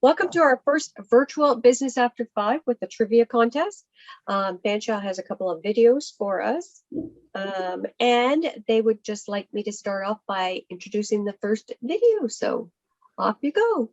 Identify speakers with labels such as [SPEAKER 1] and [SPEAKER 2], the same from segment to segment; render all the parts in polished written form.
[SPEAKER 1] Welcome to our first virtual Business After 5 with the trivia contest. Fanshawe has a couple of videos for us, and they would just like me to start off by introducing the first video. So off you go.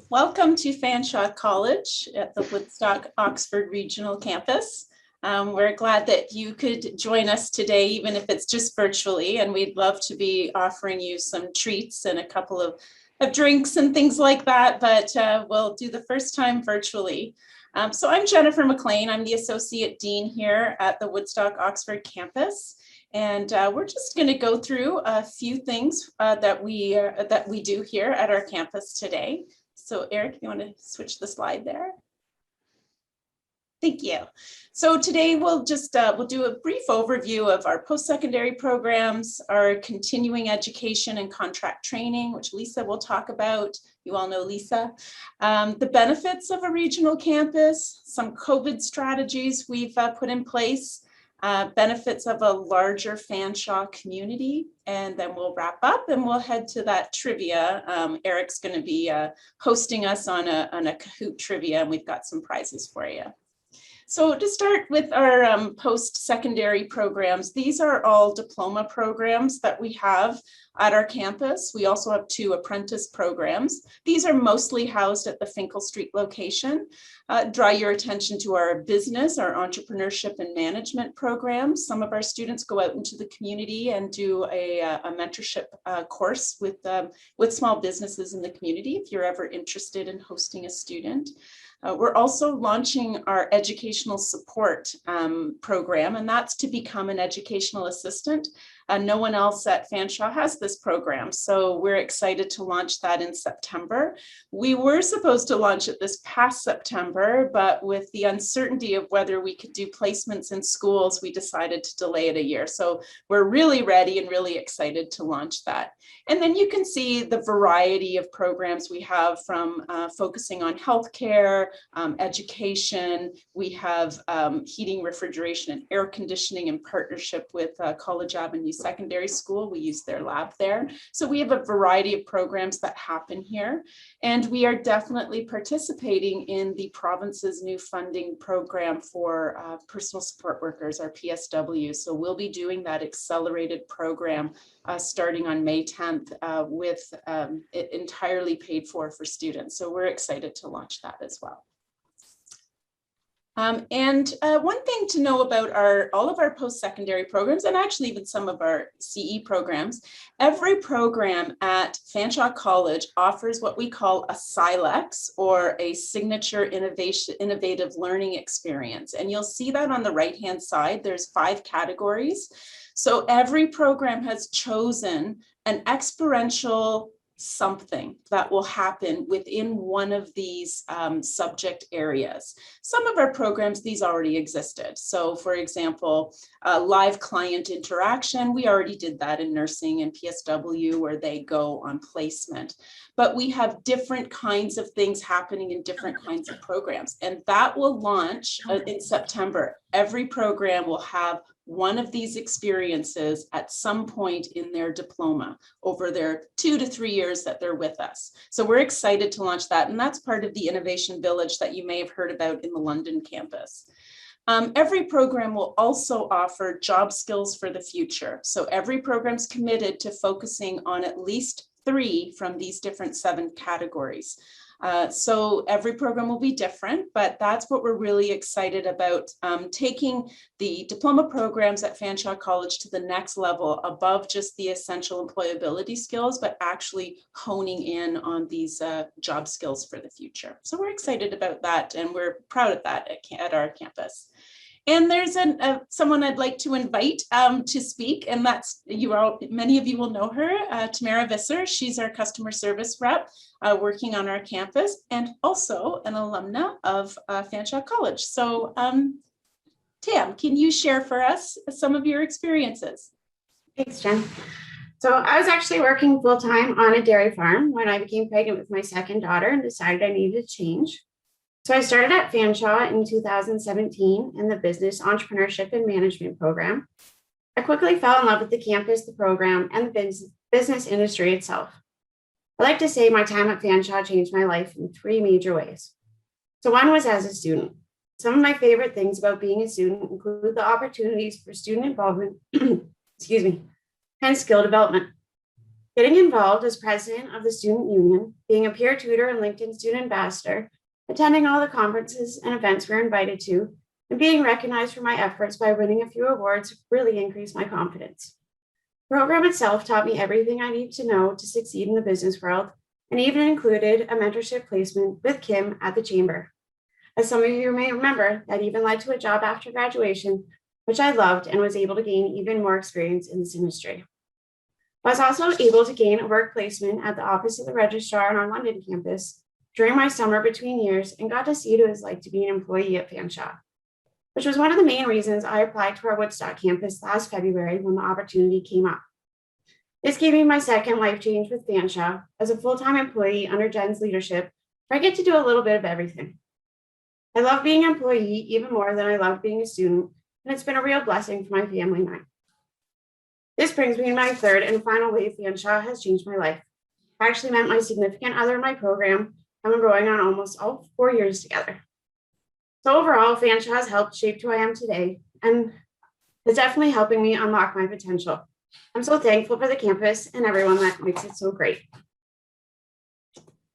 [SPEAKER 2] Welcome to Fanshawe College at the Woodstock Oxford Regional Campus. We're glad that you could join us today, even if it's just virtually, and we'd love to be offering you some treats and a couple of drinks and things like that, but we'll do the first time virtually. So I'm Jennifer McLean. I'm the Associate Dean here at the Woodstock Oxford Campus. And we're just going to go through a few things that we do here at our campus today. So Eric, you want to switch the slide there? Thank you. So today we'll just we'll do a brief overview of our post-secondary programs, our continuing education and contract training, which Lisa will talk about. You all know Lisa. The benefits of a regional campus, some COVID strategies we've put in place, benefits of a larger Fanshawe community, and then we'll wrap up and we'll head to that trivia. Eric's going to be hosting us on a Kahoot trivia, and we've got some prizes for you. So to start with our post-secondary programs, these are all diploma programs that we have at our campus. We also have 2 apprentice programs. These are mostly housed at the Finkel Street location. Draw your attention to our business, our entrepreneurship and management programs. Some of our students go out into the community and do a mentorship course with small businesses in the community if you're ever interested in hosting a student. We're also launching our educational support program, and that's to become an educational assistant. No one else at Fanshawe has this program, so we're excited to launch that in September. We were supposed to launch it this past September, but with the uncertainty of whether we could do placements in schools, we decided to delay it a year. So we're really ready and really excited to launch that. And then you can see the variety of programs we have, from focusing on healthcare, education. We have heating, refrigeration, and air conditioning in partnership with College Avenue Secondary School. We use their lab there. So we have a variety of programs that happen here. And we are definitely participating in the province's new funding program for personal support workers, our PSW. So we'll be doing that accelerated program starting on May 10th with it entirely paid for students. So we're excited to launch that as well. One thing to know about all of our post-secondary programs, and actually even some of our CE programs, every program at Fanshawe College offers what we call a SILEX, or a signature innovative learning experience. And you'll see that on the right-hand side. There's 5 categories. So every program has chosen an experiential something that will happen within one of these subject areas. Some of our programs, these already existed. So for example, live client interaction, we already did that in nursing and PSW, where they go on placement. But we have different kinds of things happening in different kinds of programs. And that will launch in September. Every program will have one of these experiences at some point in their diploma over their 2 to 3 years that they're with us. So we're excited to launch that. And that's part of the Innovation Village that you may have heard about in the London campus. Every program will also offer job skills for the future. So every program's committed to focusing on at least 3 from these different 7 categories. So every program will be different, but that's what we're really excited about, taking the diploma programs at Fanshawe College to the next level above just the essential employability skills, but actually honing in on these job skills for the future. So we're excited about that, and we're proud of that at our campus. And there's someone I'd like to invite to speak, and that's many of you will know her, Tamara Visser. She's our customer service rep working on our campus, and also an alumna of Fanshawe College. So Tam, can you share for us some of your experiences?
[SPEAKER 3] Thanks, Jen. So I was actually working full-time on a dairy farm when I became pregnant with my second daughter and decided I needed to change. So I started at Fanshawe in 2017 in the Business Entrepreneurship and Management program. I quickly fell in love with the campus, the program, and the business industry itself. I like to say my time at Fanshawe changed my life in 3 major ways. So one was as a student. Some of my favorite things about being a student include the opportunities for student involvement, excuse me, and skill development. Getting involved as president of the student union, being a peer tutor and LinkedIn student ambassador, attending all the conferences and events we're invited to, and being recognized for my efforts by winning a few awards really increased my confidence. The program itself taught me everything I need to know to succeed in the business world, and even included a mentorship placement with Kim at the Chamber. As some of you may remember, that even led to a job after graduation, which I loved and was able to gain even more experience in this industry. I was also able to gain a work placement at the Office of the Registrar on our London campus during my summer between years, and got to see what it was like to be an employee at Fanshawe, which was one of the main reasons I applied to our Woodstock campus last February when the opportunity came up. This gave me my second life change with Fanshawe as a full-time employee under Jen's leadership, where I get to do a little bit of everything. I love being an employee even more than I love being a student, and it's been a real blessing for my family and I. This brings me to my third and final way Fanshawe has changed my life. I actually met my significant other in my program, and we're going on almost all 4 years together. So overall, Fanshawe has helped shape who I am today, and is definitely helping me unlock my potential. I'm so thankful for the campus and everyone that makes it so great.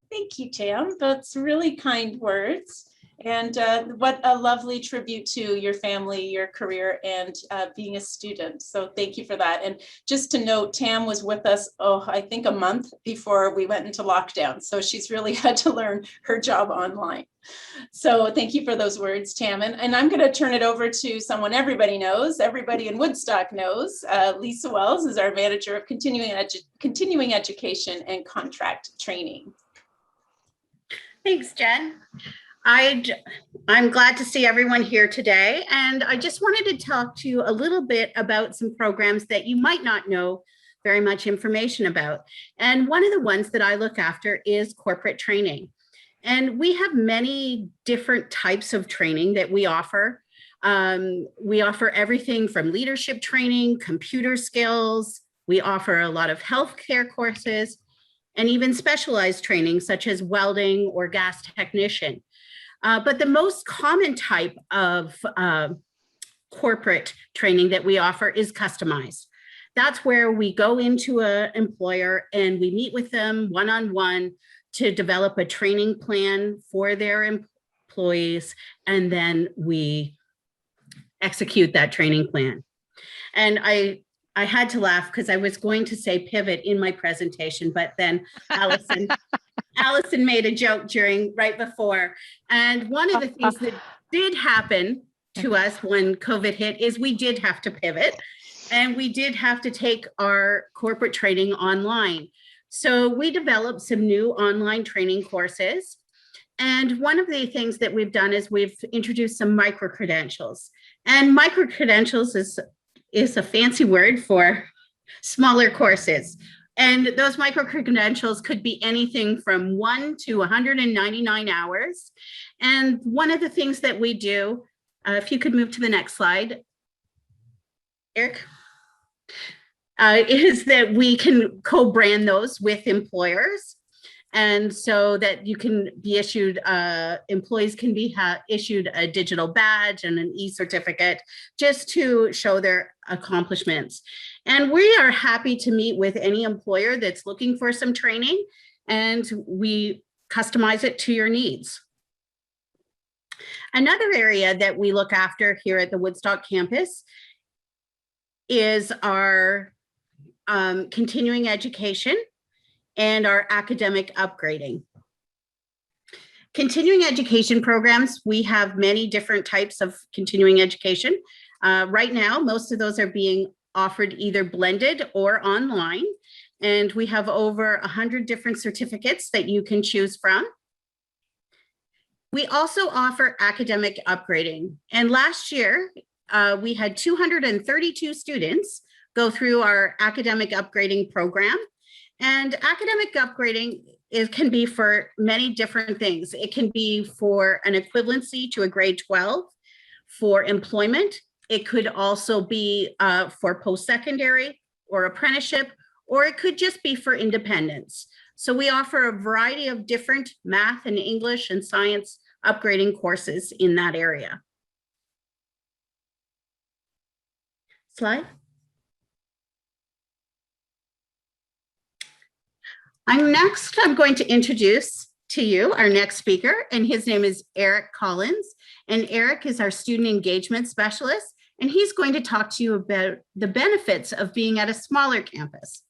[SPEAKER 2] Thank you, Tam. That's really kind words. And what a lovely tribute to your family, your career, and being a student. So thank you for that. And just to note, Tam was with us, I think a month before we went into lockdown. So she's really had to learn her job online. So thank you for those words, Tam. And I'm going to turn it over to someone everybody knows, everybody in Woodstock knows. Lisa Wells is our manager of continuing education and contract training.
[SPEAKER 4] Thanks, Jen. I'm glad to see everyone here today, and I just wanted to talk to you a little bit about some programs that you might not know very much information about. And one of the ones that I look after is corporate training. And we have many different types of training that we offer. We offer everything from leadership training, computer skills. We offer a lot of healthcare courses and even specialized training such as welding or gas technician. But the most common type of corporate training that we offer is customized. That's where we go into an employer and we meet with them one-on-one to develop a training plan for their employees, and then we execute that training plan. And I had to laugh because I was going to say pivot in my presentation, but then Allison made a joke right before. And one of the things that did happen to us when COVID hit is we did have to pivot, and we did have to take our corporate training online. So we developed some new online training courses. And one of the things that we've done is we've introduced some micro-credentials. And micro-credentials is a fancy word for smaller courses. And those micro-credentials could be anything from 1 to 199 hours. And one of the things that we do, if you could move to the next slide, Eric, is that we can co-brand those with employers. And so that you can be issued, employees can be issued a digital badge and an e-certificate just to show their accomplishments. And we are happy to meet with any employer that's looking for some training, and we customize it to your needs. Another area that we look after here at the Woodstock campus is our continuing education and our academic upgrading. Continuing education programs, we have many different types of continuing education. Right now, most of those are being offered either blended or online, and we have over 100 different certificates that you can choose from. We also offer academic upgrading, and last year we had 232 students go through our academic upgrading program. And academic upgrading can be for many different things. It can be for an equivalency to a grade 12, for employment. It could also be for post-secondary or apprenticeship, or it could just be for independence. So we offer a variety of different math and English and science upgrading courses in that area. Slide. I'm going to introduce to you our next speaker, and his name is Eric Collins. And Eric is our student engagement specialist, and he's going to talk to you about the benefits of being at a smaller campus.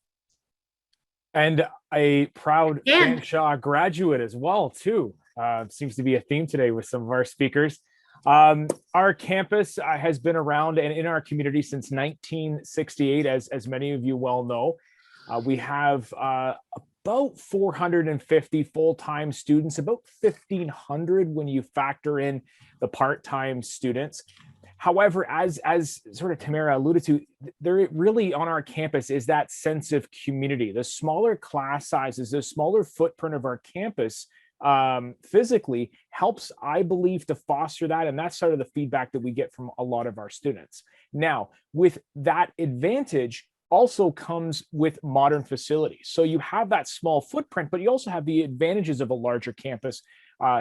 [SPEAKER 5] And a proud Fanshawe graduate as well, too. Seems to be a theme today with some of our speakers. Our campus has been around and in our community since 1968, as many of you well know. We have about 450 full-time students, about 1,500 when you factor in the part-time students. However, as sort of Tamara alluded to, there really on our campus is that sense of community. The smaller class sizes, the smaller footprint of our campus physically helps, I believe, to foster that. And that's sort of the feedback that we get from a lot of our students. Now, with that advantage also comes with modern facilities. So you have that small footprint, but you also have the advantages of a larger campus,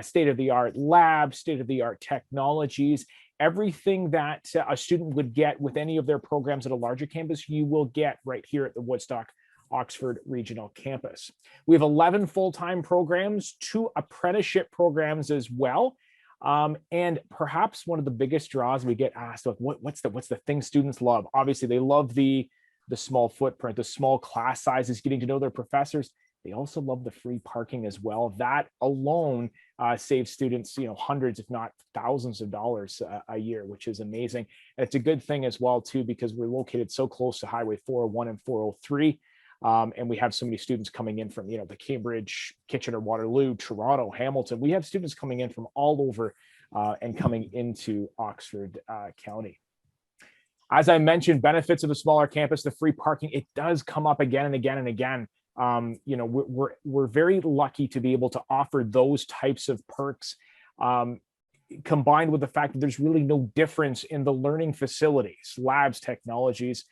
[SPEAKER 5] state-of-the-art labs, state-of-the-art technologies. Everything that a student would get with any of their programs at a larger campus, you will get right here at the Woodstock Oxford Regional Campus. We have 11 full-time programs, 2 apprenticeship programs as well. And perhaps one of the biggest draws we get asked of, what's the thing students love? Obviously, they love the small footprint, the small class sizes, getting to know their professors. They also love the free parking as well. That alone saves students, hundreds, if not thousands of dollars a year, which is amazing. And it's a good thing as well, too, because we're located so close to Highway 401 and 403. And we have so many students coming in from, the Cambridge, Kitchener, Waterloo, Toronto, Hamilton. We have students coming in from all over and coming into Oxford County. As I mentioned, benefits of a smaller campus, the free parking, it does come up again and again and again. We're very lucky to be able to offer those types of perks. combined with the fact that there's really no difference in the learning facilities, labs, technologies.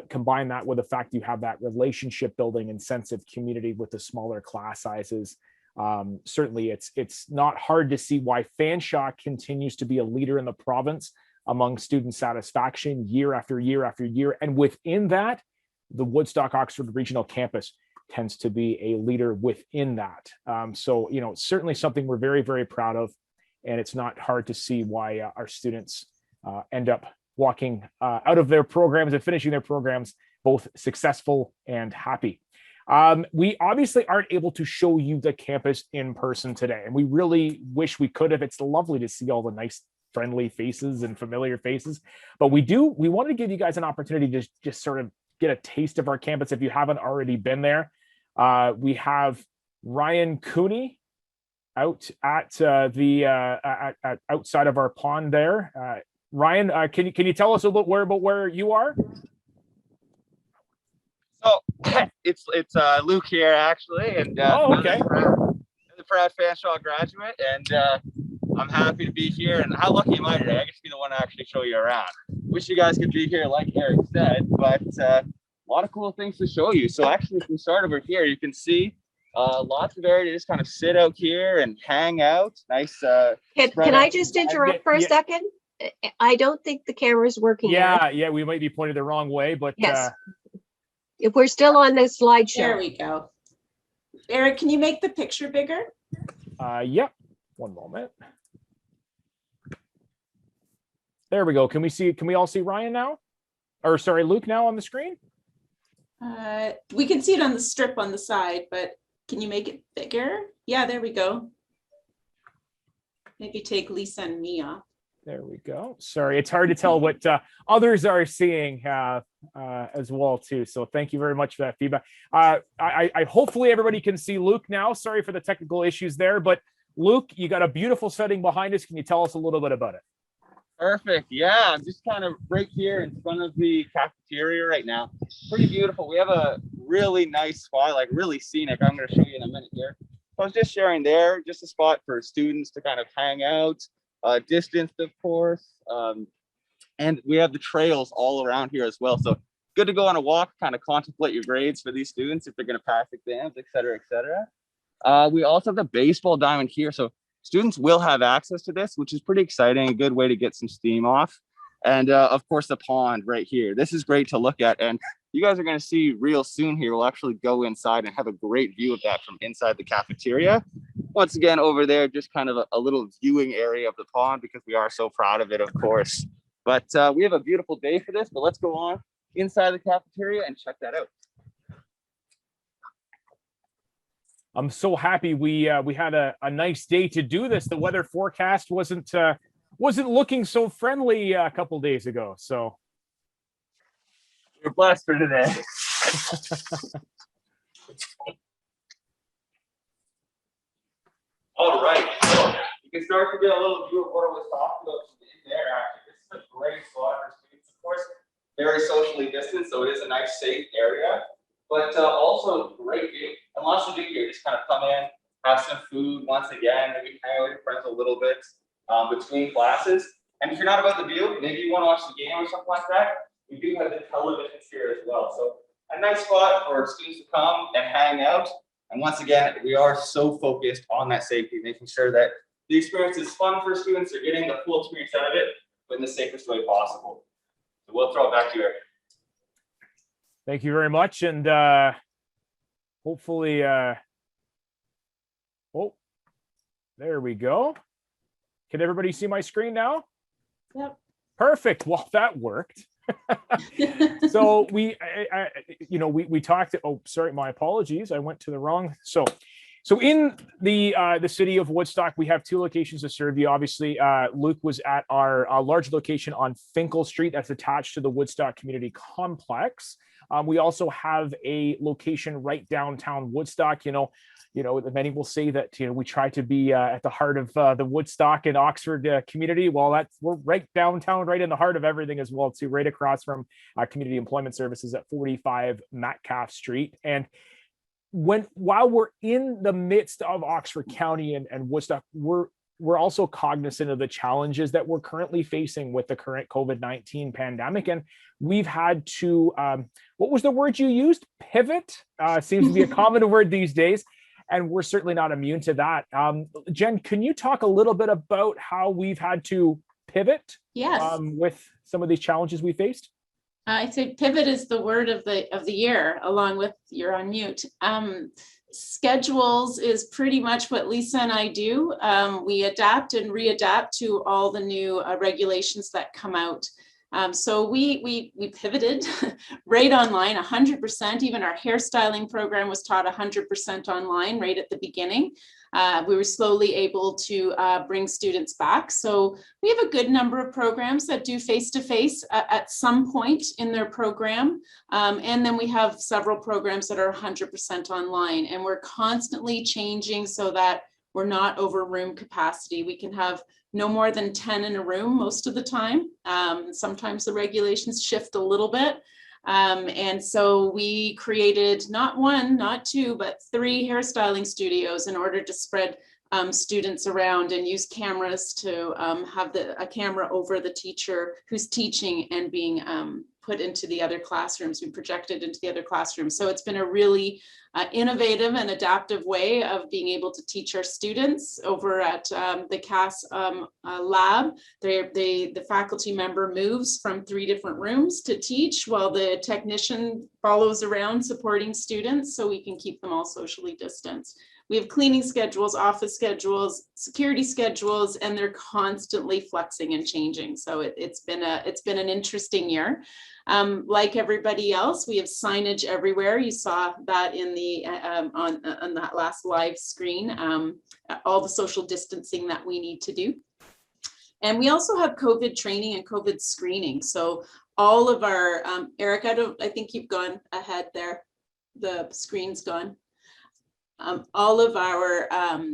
[SPEAKER 5] Combine that with the fact you have that relationship building and sense of community with the smaller class sizes. Certainly it's not hard to see why Fanshawe continues to be a leader in the province among student satisfaction year after year after year. And within that, the Woodstock Oxford Regional Campus tends to be a leader within that. So, it's certainly something we're very, very proud of. And it's not hard to see why our students end up walking out of their programs and finishing their programs both successful and happy. We obviously aren't able to show you the campus in person today, and we really wish we could have. It's lovely to see all the nice, friendly faces and familiar faces, but we wanted to give you guys an opportunity to just sort of get a taste of our campus if you haven't already been there. We have Ryan Cooney out at the outside of our pond there. Ryan, can you tell us a little about where you are?
[SPEAKER 6] So it's Luke here actually, and
[SPEAKER 5] okay.
[SPEAKER 6] the proud Fanshawe graduate, and I'm happy to be here. And how lucky am I today? I get to be the one to actually show you around. Wish you guys could be here, like Eric said, but a lot of cool things to show you. So actually, if we start over here, you can see lots of area to just kind of sit out here and hang out. Nice.
[SPEAKER 1] Can I just interrupt for a second? I don't think the camera's working.
[SPEAKER 5] Yeah, we might be pointed the wrong way, but
[SPEAKER 1] yes. If we're still on the slideshow.
[SPEAKER 2] There we go. Eric, can you make the picture bigger?
[SPEAKER 5] Yep. One moment. There we go. Can we all see Ryan now? Or sorry, Luke now on the screen?
[SPEAKER 2] We can see it on the strip on the side, but can you make it bigger? Yeah, there we go. Maybe take Lisa and me off.
[SPEAKER 5] There we go. Sorry, it's hard to tell what others are seeing as well too. So thank you very much for that feedback. I hopefully everybody can see Luke now. Sorry for the technical issues there, but Luke, you got a beautiful setting behind us. Can you tell us a little bit about it?
[SPEAKER 6] Perfect. Yeah, I'm just kind of right here in front of the cafeteria right now. Pretty beautiful. We have a really nice spot, like really scenic. I'm going to show you in a minute here. So I was just sharing there, just a spot for students to kind of hang out. Distanced, of course, and we have the trails all around here as well. So good to go on a walk, kind of contemplate your grades for these students if they're going to pass exams, et cetera, et cetera. We also have the baseball diamond here, so students will have access to this, which is pretty exciting, a good way to get some steam off. And of course, the pond right here. This is great to look at, and you guys are going to see real soon here. We'll actually go inside and have a great view of that from inside the cafeteria. Once again, over there, just kind of a little viewing area of the pond because we are so proud of it, of course. But we have a beautiful day for this, but let's go on inside the cafeteria and check that out.
[SPEAKER 5] I'm so happy we had a nice day to do this. The weather forecast wasn't looking so friendly a couple days ago. So
[SPEAKER 6] we're blessed for today. All right, so you can start to get a little view of what I was talking about in there. Actually, this is a great spot for students, of course, very socially distanced, so it is a nice, safe area, but also great view. And lots to do here. Just kind of come in, have some food once again, maybe hang out with your friends a little bit between classes. And if you're not about the view, maybe you want to watch the game or something like that, we do have the televisions here as well. So a nice spot for students to come and hang out. And once again, we are so focused on that safety, making sure that the experience is fun for students. They're getting the full experience out of it, but in the safest way possible. So we'll throw it back to you, Eric.
[SPEAKER 5] Thank you very much. And hopefully, oh, there we go. Can everybody see my screen now?
[SPEAKER 2] Yep.
[SPEAKER 5] Perfect. Well, that worked. So we talked. Oh, sorry, my apologies. I went to the wrong. So in the city of Woodstock, we have two locations to serve you. Obviously, Luke was at our large location on Finkel Street that's attached to the Woodstock Community Complex. We also have a location right downtown Woodstock. Many will say that we try to be at the heart of the Woodstock and Oxford community. Well, we're right downtown, right in the heart of everything as well, too, right across from Community Employment Services at 45 Metcalf Street. And while we're in the midst of Oxford County and Woodstock, we're we're also cognizant of the challenges that we're currently facing with the current COVID-19 pandemic. And we've had to, what was the word you used? Pivot seems to be a common word these days. And we're certainly not immune to that. Jen, can you talk a little bit about how we've had to pivot with some of these challenges we faced?
[SPEAKER 2] I'd say pivot is the word of the year, along with you're on mute. Schedules is pretty much what Lisa and I do. We adapt and readapt to all the new regulations that come out. So we pivoted right online, 100%. Even our hairstyling program was taught 100% online right at the beginning. We were slowly able to bring students back. So we have a good number of programs that do face-to-face at some point in their program. And then we have several programs that are 100% online, and we're constantly changing so that we're not over room capacity. We can have no more than 10 in a room most of the time. Sometimes the regulations shift a little bit. And so we created not one, not two, but 3 hairstyling studios in order to spread students around and use cameras to have a camera over the teacher who's teaching and being put into the other classrooms, being projected into the other classrooms. So it's been a really innovative and adaptive way of being able to teach our students over at the CAS lab. The faculty member moves from 3 different rooms to teach while the technician follows around supporting students so we can keep them all socially distanced. We have cleaning schedules, office schedules, security schedules, and they're constantly flexing and changing. So it's been an interesting year. Like everybody else, we have signage everywhere. You saw that in the on that last live screen. All the social distancing that we need to do, and we also have COVID training and COVID screening. So all of our Eric, I think you've gone ahead there. The screen's gone. All of our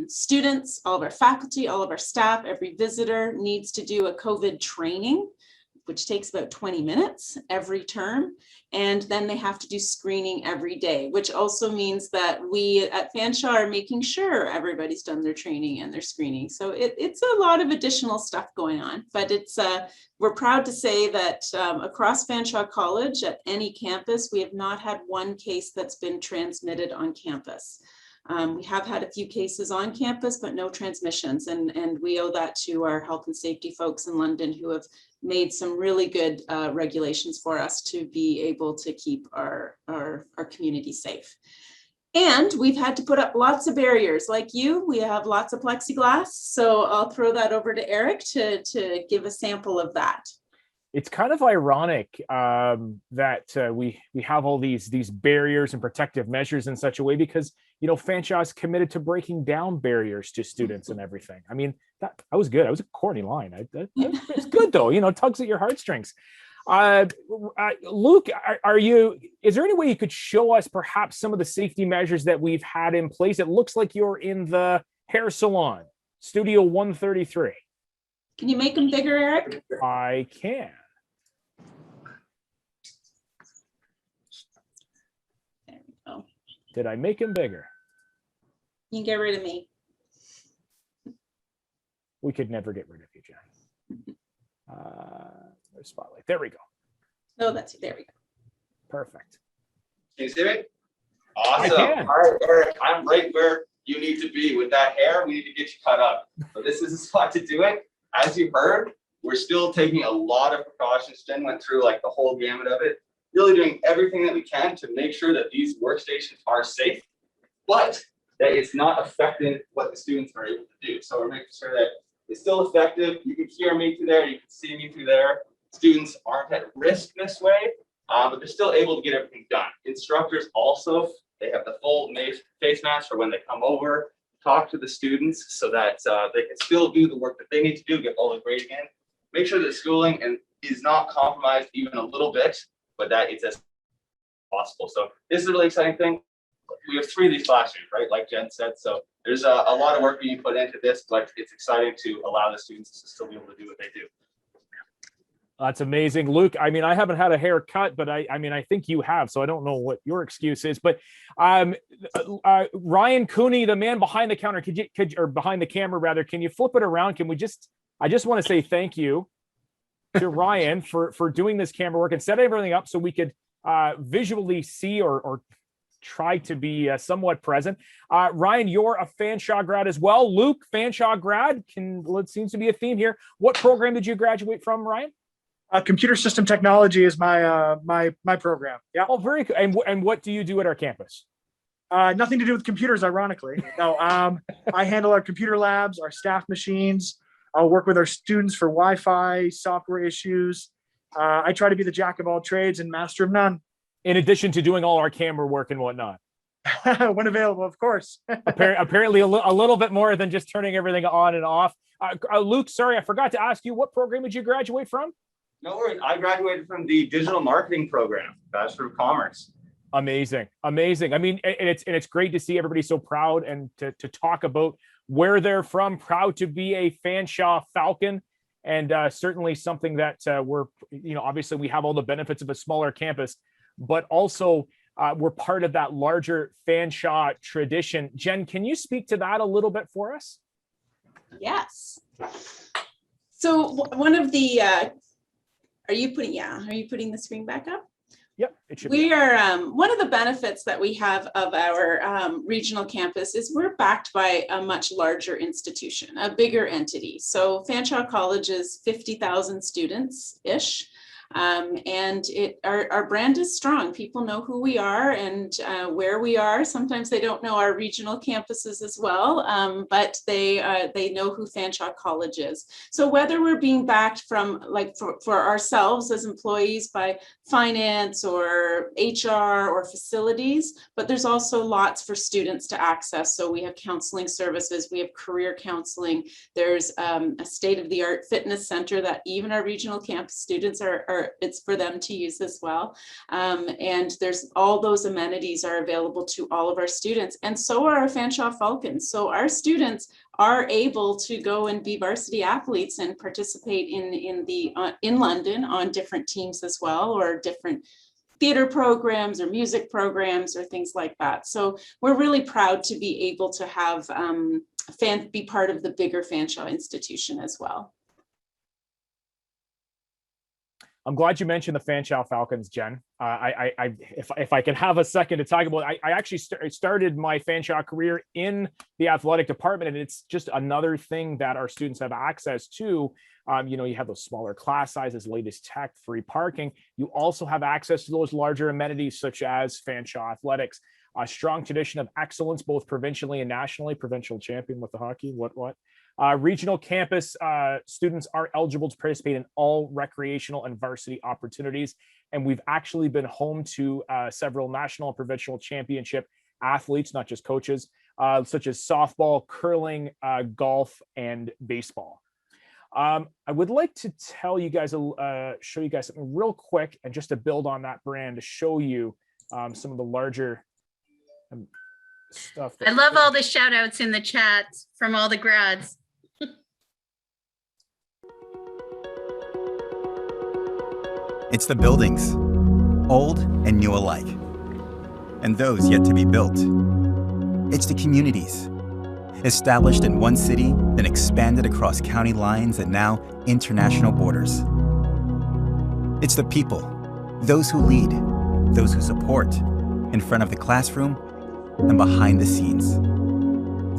[SPEAKER 2] students, all of our faculty, all of our staff, every visitor needs to do a COVID training, which takes about 20 minutes every term. And then they have to do screening every day, which also means that we at Fanshawe are making sure everybody's done their training and their screening. So it's a lot of additional stuff going on, but we're proud to say that across Fanshawe College at any campus, we have not had one case that's been transmitted on campus. We have had a few cases on campus, but no transmissions. And we owe that to our health and safety folks in London who have made some really good regulations for us to be able to keep our community safe. And we've had to put up lots of barriers like you. We have lots of plexiglass. So I'll throw that over to Eric to give a sample of that.
[SPEAKER 5] It's kind of ironic that we have all these barriers and protective measures in such a way because, you know, Fanshawe is committed to breaking down barriers to students and everything. I mean, that was good. That was a corny line. It's good though, you know, tugs at your heartstrings. Luke, is there any way you could show us perhaps some of the safety measures that we've had in place? It looks like you're in the hair salon, Studio 133.
[SPEAKER 2] Can you make them bigger, Eric?
[SPEAKER 5] I can.
[SPEAKER 2] There we go.
[SPEAKER 5] Did I make him bigger?
[SPEAKER 2] You can get rid of me.
[SPEAKER 5] We could never get rid of you, Jen. There's spotlight. There we go.
[SPEAKER 2] No, that's it. There we go.
[SPEAKER 5] Perfect.
[SPEAKER 6] Can you see me? Awesome.
[SPEAKER 5] I can.
[SPEAKER 6] All right, Eric, I'm right where you need to be with that hair. We need to get you cut up. So this is the spot to do it. As you heard, we're still taking a lot of precautions. Jen went through like the whole gamut of it, really doing everything that we can to make sure that these workstations are safe, but that it's not affecting what the students are able to do. So we're making sure that it's still effective. You can hear me through there. You can see me through there. Students aren't at risk this way, but they're still able to get everything done. Instructors also, they have the full face mask for when they come over, talk to the students so that they can still do the work that they need to do, get all the grading in, make sure that schooling is not compromised even a little bit, but that it's as possible. So this is a really exciting thing. We have 3 of these classrooms, right? Like Jen said. So there's a lot of work being put into this, but it's exciting to allow the students to still be able to do what they do.
[SPEAKER 5] That's amazing. Luke, I mean, I haven't had a haircut, but I mean, I think you have, so I don't know what your excuse is. But Ryan Cooney, the man behind the counter, or behind the camera rather, can you flip it around? I just want to say thank you to Ryan for doing this camera work and setting everything up so we could visually see or try to be somewhat present. Ryan, you're a Fanshawe grad as well. Luke, Fanshawe grad, it seems to be a theme here. What program did you graduate from, Ryan?
[SPEAKER 7] Computer system technology is my my program. Yeah.
[SPEAKER 5] Oh, very good. And what do you do at our campus?
[SPEAKER 7] Nothing to do with computers, ironically. No, I handle our computer labs, our staff machines. I'll work with our students for Wi-Fi, software issues. I try to be the jack of all trades and master of none.
[SPEAKER 5] In addition to doing all our camera work and whatnot.
[SPEAKER 7] When available, of course.
[SPEAKER 5] Apparently a little bit more than just turning everything on and off. Luke, sorry, I forgot to ask you, what program did you graduate from?
[SPEAKER 6] No worries. I graduated from the digital marketing program, Bachelor of Commerce.
[SPEAKER 5] Amazing. I mean, it's great to see everybody so proud and to talk about where they're from. Proud to be a Fanshawe Falcon, and certainly something that we're, obviously we have all the benefits of a smaller campus, but also we're part of that larger Fanshawe tradition. Jen, can you speak to that a little bit for us?
[SPEAKER 2] Yes. So one of the, are you putting the screen back up?
[SPEAKER 5] Yep, it should.
[SPEAKER 2] We are, one of the benefits that we have of our regional campus is we're backed by a much larger institution, a bigger entity. So Fanshawe College is 50,000 students-ish. And our brand is strong. People know who we are and where we are. Sometimes they don't know our regional campuses as well, but they know who Fanshawe College is. So whether we're being backed from, like, for ourselves as employees by finance or HR or facilities, but there's also lots for students to access. So we have counseling services, we have career counseling. There's a state-of-the-art fitness center that even our regional campus students it's for them to use as well. And there's all those amenities are available to all of our students, and so are our Fanshawe Falcons. So our students are able to go and be varsity athletes and participate in London on different teams as well, or different theater programs or music programs or things like that. So we're really proud to be able to have be part of the bigger Fanshawe institution as well.
[SPEAKER 5] I'm glad you mentioned the Fanshawe Falcons, Jen. If I can have a second to talk about it, I actually started my Fanshawe career in the athletic department, and it's just another thing that our students have access to. You have those smaller class sizes, latest tech, free parking. You also have access to those larger amenities such as Fanshawe Athletics, a strong tradition of excellence, both provincially and nationally, provincial champion with the hockey, what. Regional campus students are eligible to participate in all recreational and varsity opportunities. And we've actually been home to several national and provincial championship athletes, not just coaches, such as softball, curling, golf, and baseball. I would like to tell you guys, show you guys something real quick, and just to build on that brand, to show you some of the larger stuff.
[SPEAKER 4] I love all the shout outs in the chat from all the grads.
[SPEAKER 8] It's the buildings, old and new alike, and those yet to be built. It's the communities, established in one city, then expanded across county lines and now international borders. It's the people, those who lead, those who support, in front of the classroom and behind the scenes.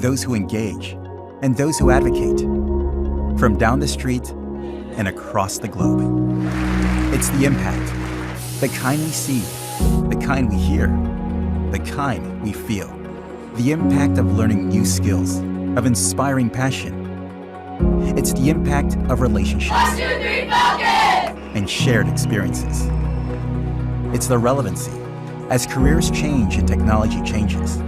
[SPEAKER 8] Those who engage and those who advocate, from down the street and across the globe. It's the impact, the kind we see, the kind we hear, the kind we feel. The impact of learning new skills, of inspiring passion. It's the impact of relationships 1, 2, 3, and shared experiences. It's the relevancy as careers change and technology changes,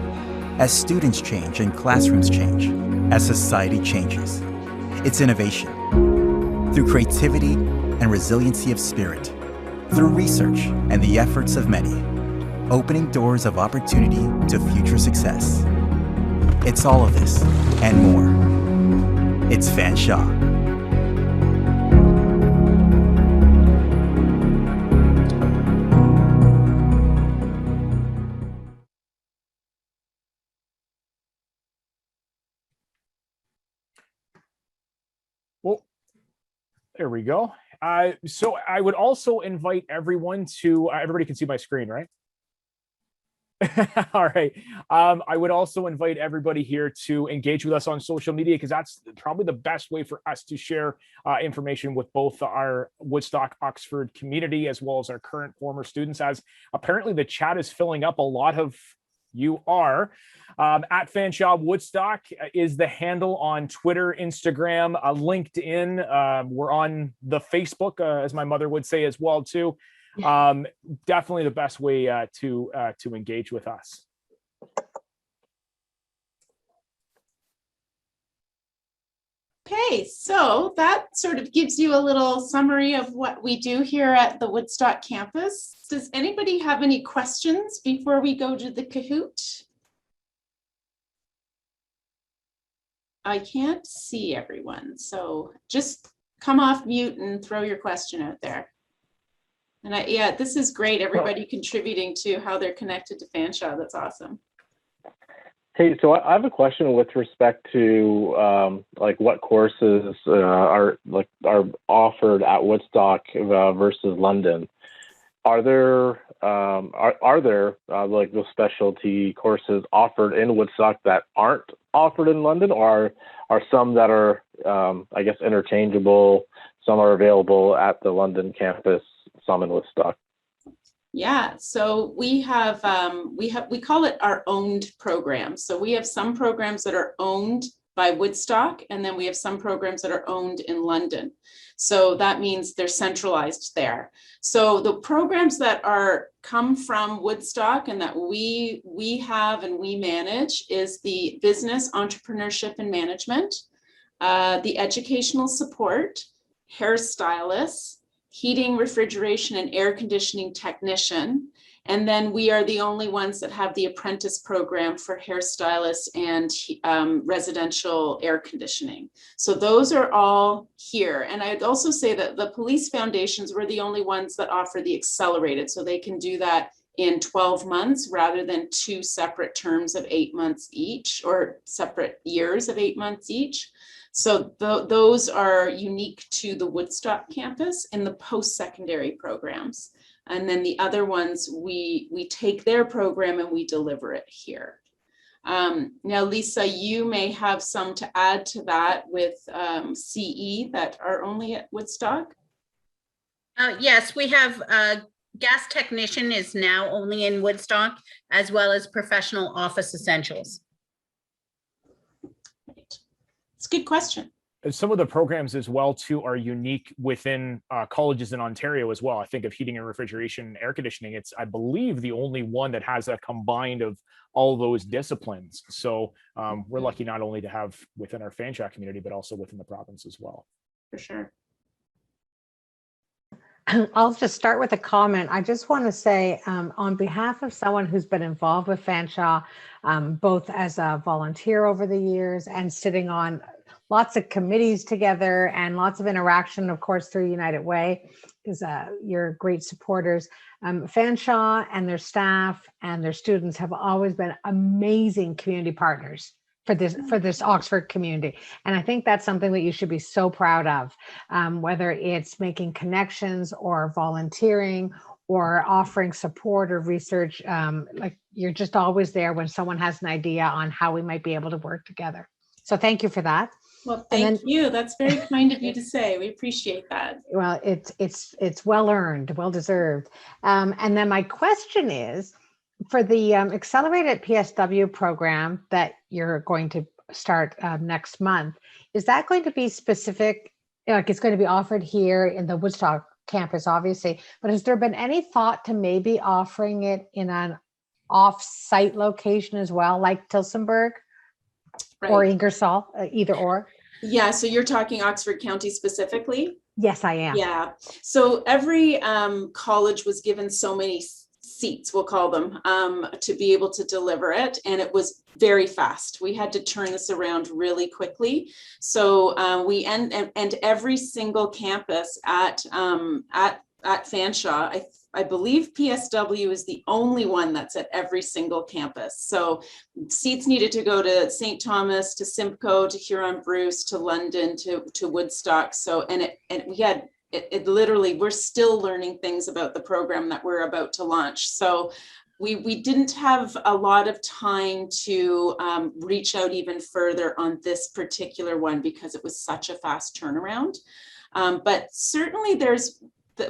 [SPEAKER 8] as students change and classrooms change, as society changes. It's innovation through creativity and resiliency of spirit, through research and the efforts of many, opening doors of opportunity to future success. It's all of this and more. It's Fanshawe.
[SPEAKER 5] There we go. So I would also invite everyone to, everybody can see my screen, right? All right. I would also invite everybody here to engage with us on social media, because that's probably the best way for us to share information with both our Woodstock Oxford community as well as our current former students, as apparently the chat is filling up. A lot of you are. At Fanshawe Woodstock is the handle on Twitter, Instagram, LinkedIn. We're on the Facebook, as my mother would say as well too. Definitely the best way to engage with us.
[SPEAKER 2] Okay, so that sort of gives you a little summary of what we do here at the Woodstock campus. Does anybody have any questions before we go to the Kahoot? I can't see everyone, so just come off mute and throw your question out there. And yeah, this is great. Everybody contributing to how they're connected to Fanshawe. That's awesome.
[SPEAKER 9] Hey, so I have a question with respect to like what courses are offered at Woodstock versus London. Are there like those specialty courses offered in Woodstock that aren't offered in London, or are some that are I guess interchangeable? Some are available at the London campus, some in Woodstock.
[SPEAKER 2] Yeah, so we call it our owned programs. So we have some programs that are owned by Woodstock, and then we have some programs that are owned in London. So that means they're centralized there. So the programs that come from Woodstock and that we have and we manage is the business, entrepreneurship, and management, the educational support, hairstylists, heating, refrigeration, and air conditioning technician. And then we are the only ones that have the apprentice program for hairstylists and residential air conditioning. So those are all here. And I'd also say that the police foundations were the only ones that offer the accelerated. So they can do that in 12 months rather than 2 separate terms of 8 months each, or separate years of 8 months each. So those are unique to the Woodstock campus in the post-secondary programs. And then the other ones, we take their program and we deliver it here. Now, Lisa, you may have some to add to that with CE that are only at Woodstock.
[SPEAKER 4] Yes, we have gas technician is now only in Woodstock, as well as professional office essentials.
[SPEAKER 2] It's a good question.
[SPEAKER 5] Some of the programs as well too are unique within colleges in Ontario as well. I think of heating and refrigeration and air conditioning. It's, I believe, the only one that has a combined of all those disciplines. So we're lucky not only to have within our Fanshawe community, but also within the province as well.
[SPEAKER 2] For sure.
[SPEAKER 10] I'll just start with a comment. I just want to say on behalf of someone who's been involved with Fanshawe, both as a volunteer over the years and sitting on lots of committees together and lots of interaction, of course, through United Way, because you're great supporters. Fanshawe and their staff and their students have always been amazing community partners for this Oxford community. And I think that's something that you should be so proud of, whether it's making connections or volunteering or offering support or research. Like, you're just always there when someone has an idea on how we might be able to work together. So thank you for that.
[SPEAKER 2] Well, thank you. That's very kind of you to say. We appreciate that.
[SPEAKER 10] Well, it's well earned, well deserved. And then my question is, for the accelerated PSW program that you're going to start next month, is that going to be specific? Like, it's going to be offered here in the Woodstock campus, obviously, but has there been any thought to maybe offering it in an off-site location as well, like Tillsonburg? Right. Or Ingersoll, either or?
[SPEAKER 2] Yeah, so you're talking Oxford County specifically?
[SPEAKER 10] Yes, I am.
[SPEAKER 2] Yeah, so every college was given so many seats, we'll call them, to be able to deliver it. And it was very fast. We had to turn this around really quickly. So we and every single campus at at Fanshawe, I believe PSW is the only one that's at every single campus. So seats needed to go to St. Thomas, to Simcoe, to Huron-Bruce, to London, to Woodstock. So, and we had, it literally, we're still learning things about the program that we're about to launch. So we didn't have a lot of time to reach out even further on this particular one because it was such a fast turnaround. But certainly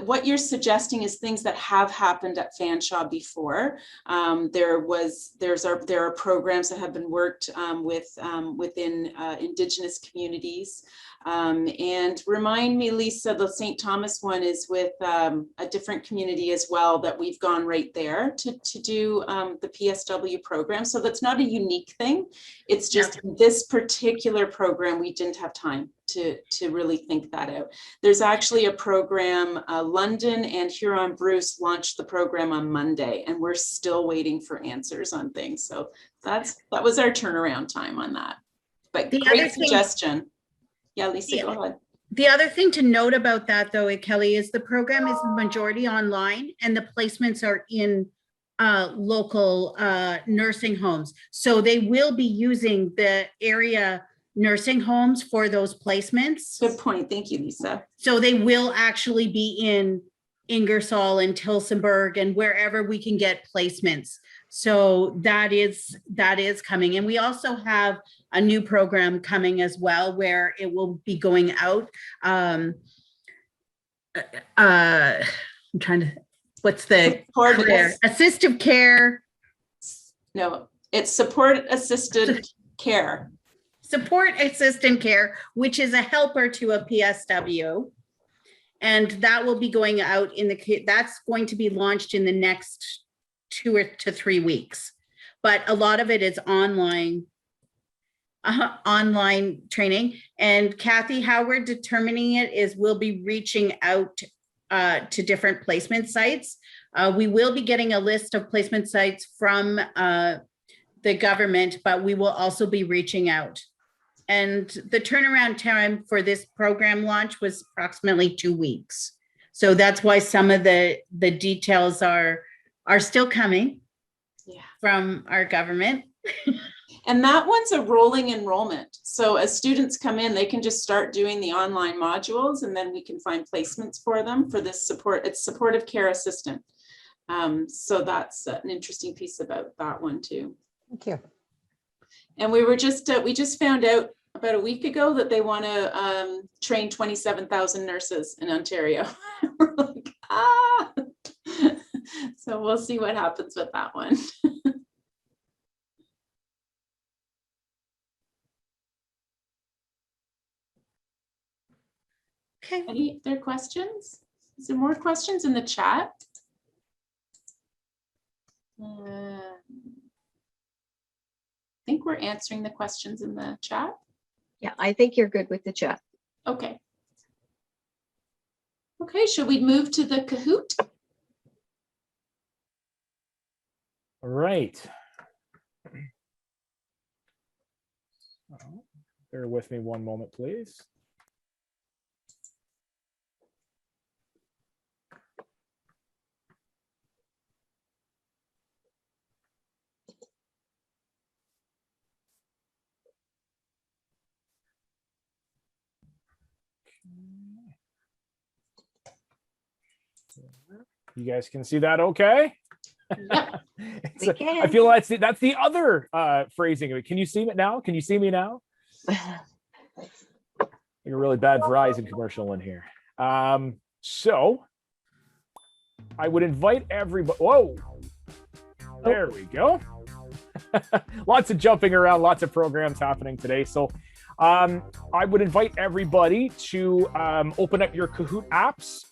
[SPEAKER 2] what you're suggesting is things that have happened at Fanshawe before. There are programs that have been worked within Indigenous communities. And remind me, Lisa, the St. Thomas one is with a different community as well that we've gone right there to do the PSW program. So that's not a unique thing. It's just this particular program, we didn't have time to really think that out. There's actually a program, London and Huron-Bruce launched the program on Monday, and we're still waiting for answers on things. So that was our turnaround time on that. But great suggestion. Yeah, Lisa, go ahead.
[SPEAKER 4] The other thing to note about that, though, Kelly, is the program is majority online, and the placements are in local nursing homes. So they will be using the area nursing homes for those placements.
[SPEAKER 2] Good point. Thank you, Lisa.
[SPEAKER 4] So they will actually be in Ingersoll and Tillsonburg and wherever we can get placements. So that is coming. And we also have a new program coming as well, where it will be going out. I'm trying to, what's the career? Assistive care.
[SPEAKER 2] No, it's support assisted care.
[SPEAKER 4] Support assistant care, which is a helper to a PSW. And that will be going out that's going to be launched in the next 2 to 3 weeks. But a lot of it is online training. And Kathy, how we're determining it is we'll be reaching out to different placement sites. We will be getting a list of placement sites from the government, but we will also be reaching out. And the turnaround time for this program launch was approximately 2 weeks. So that's why some of the details are still coming from our government.
[SPEAKER 2] And that one's a rolling enrollment. So as students come in, they can just start doing the online modules, and then we can find placements for them for this support. It's supportive care assistant. So that's an interesting piece about that one too.
[SPEAKER 10] Thank you.
[SPEAKER 2] And we just found out about a week ago that they want to train 27,000 nurses in Ontario. We're like, so we'll see what happens with that one.
[SPEAKER 4] Okay.
[SPEAKER 2] Any other questions? Is there more questions in the chat? I think we're answering the questions in the chat.
[SPEAKER 1] Yeah, I think you're good with the chat.
[SPEAKER 2] Okay. Okay, should we move to the Kahoot?
[SPEAKER 5] All right. Bear with me one moment, please. You guys can see that okay? I feel that's the other phrasing of it. Can you see it now? Can you see me now? Like a really bad Verizon commercial in here. So I would invite everybody. Whoa, there we go. Lots of jumping around, lots of programs happening today. So I would invite everybody to open up your Kahoot apps.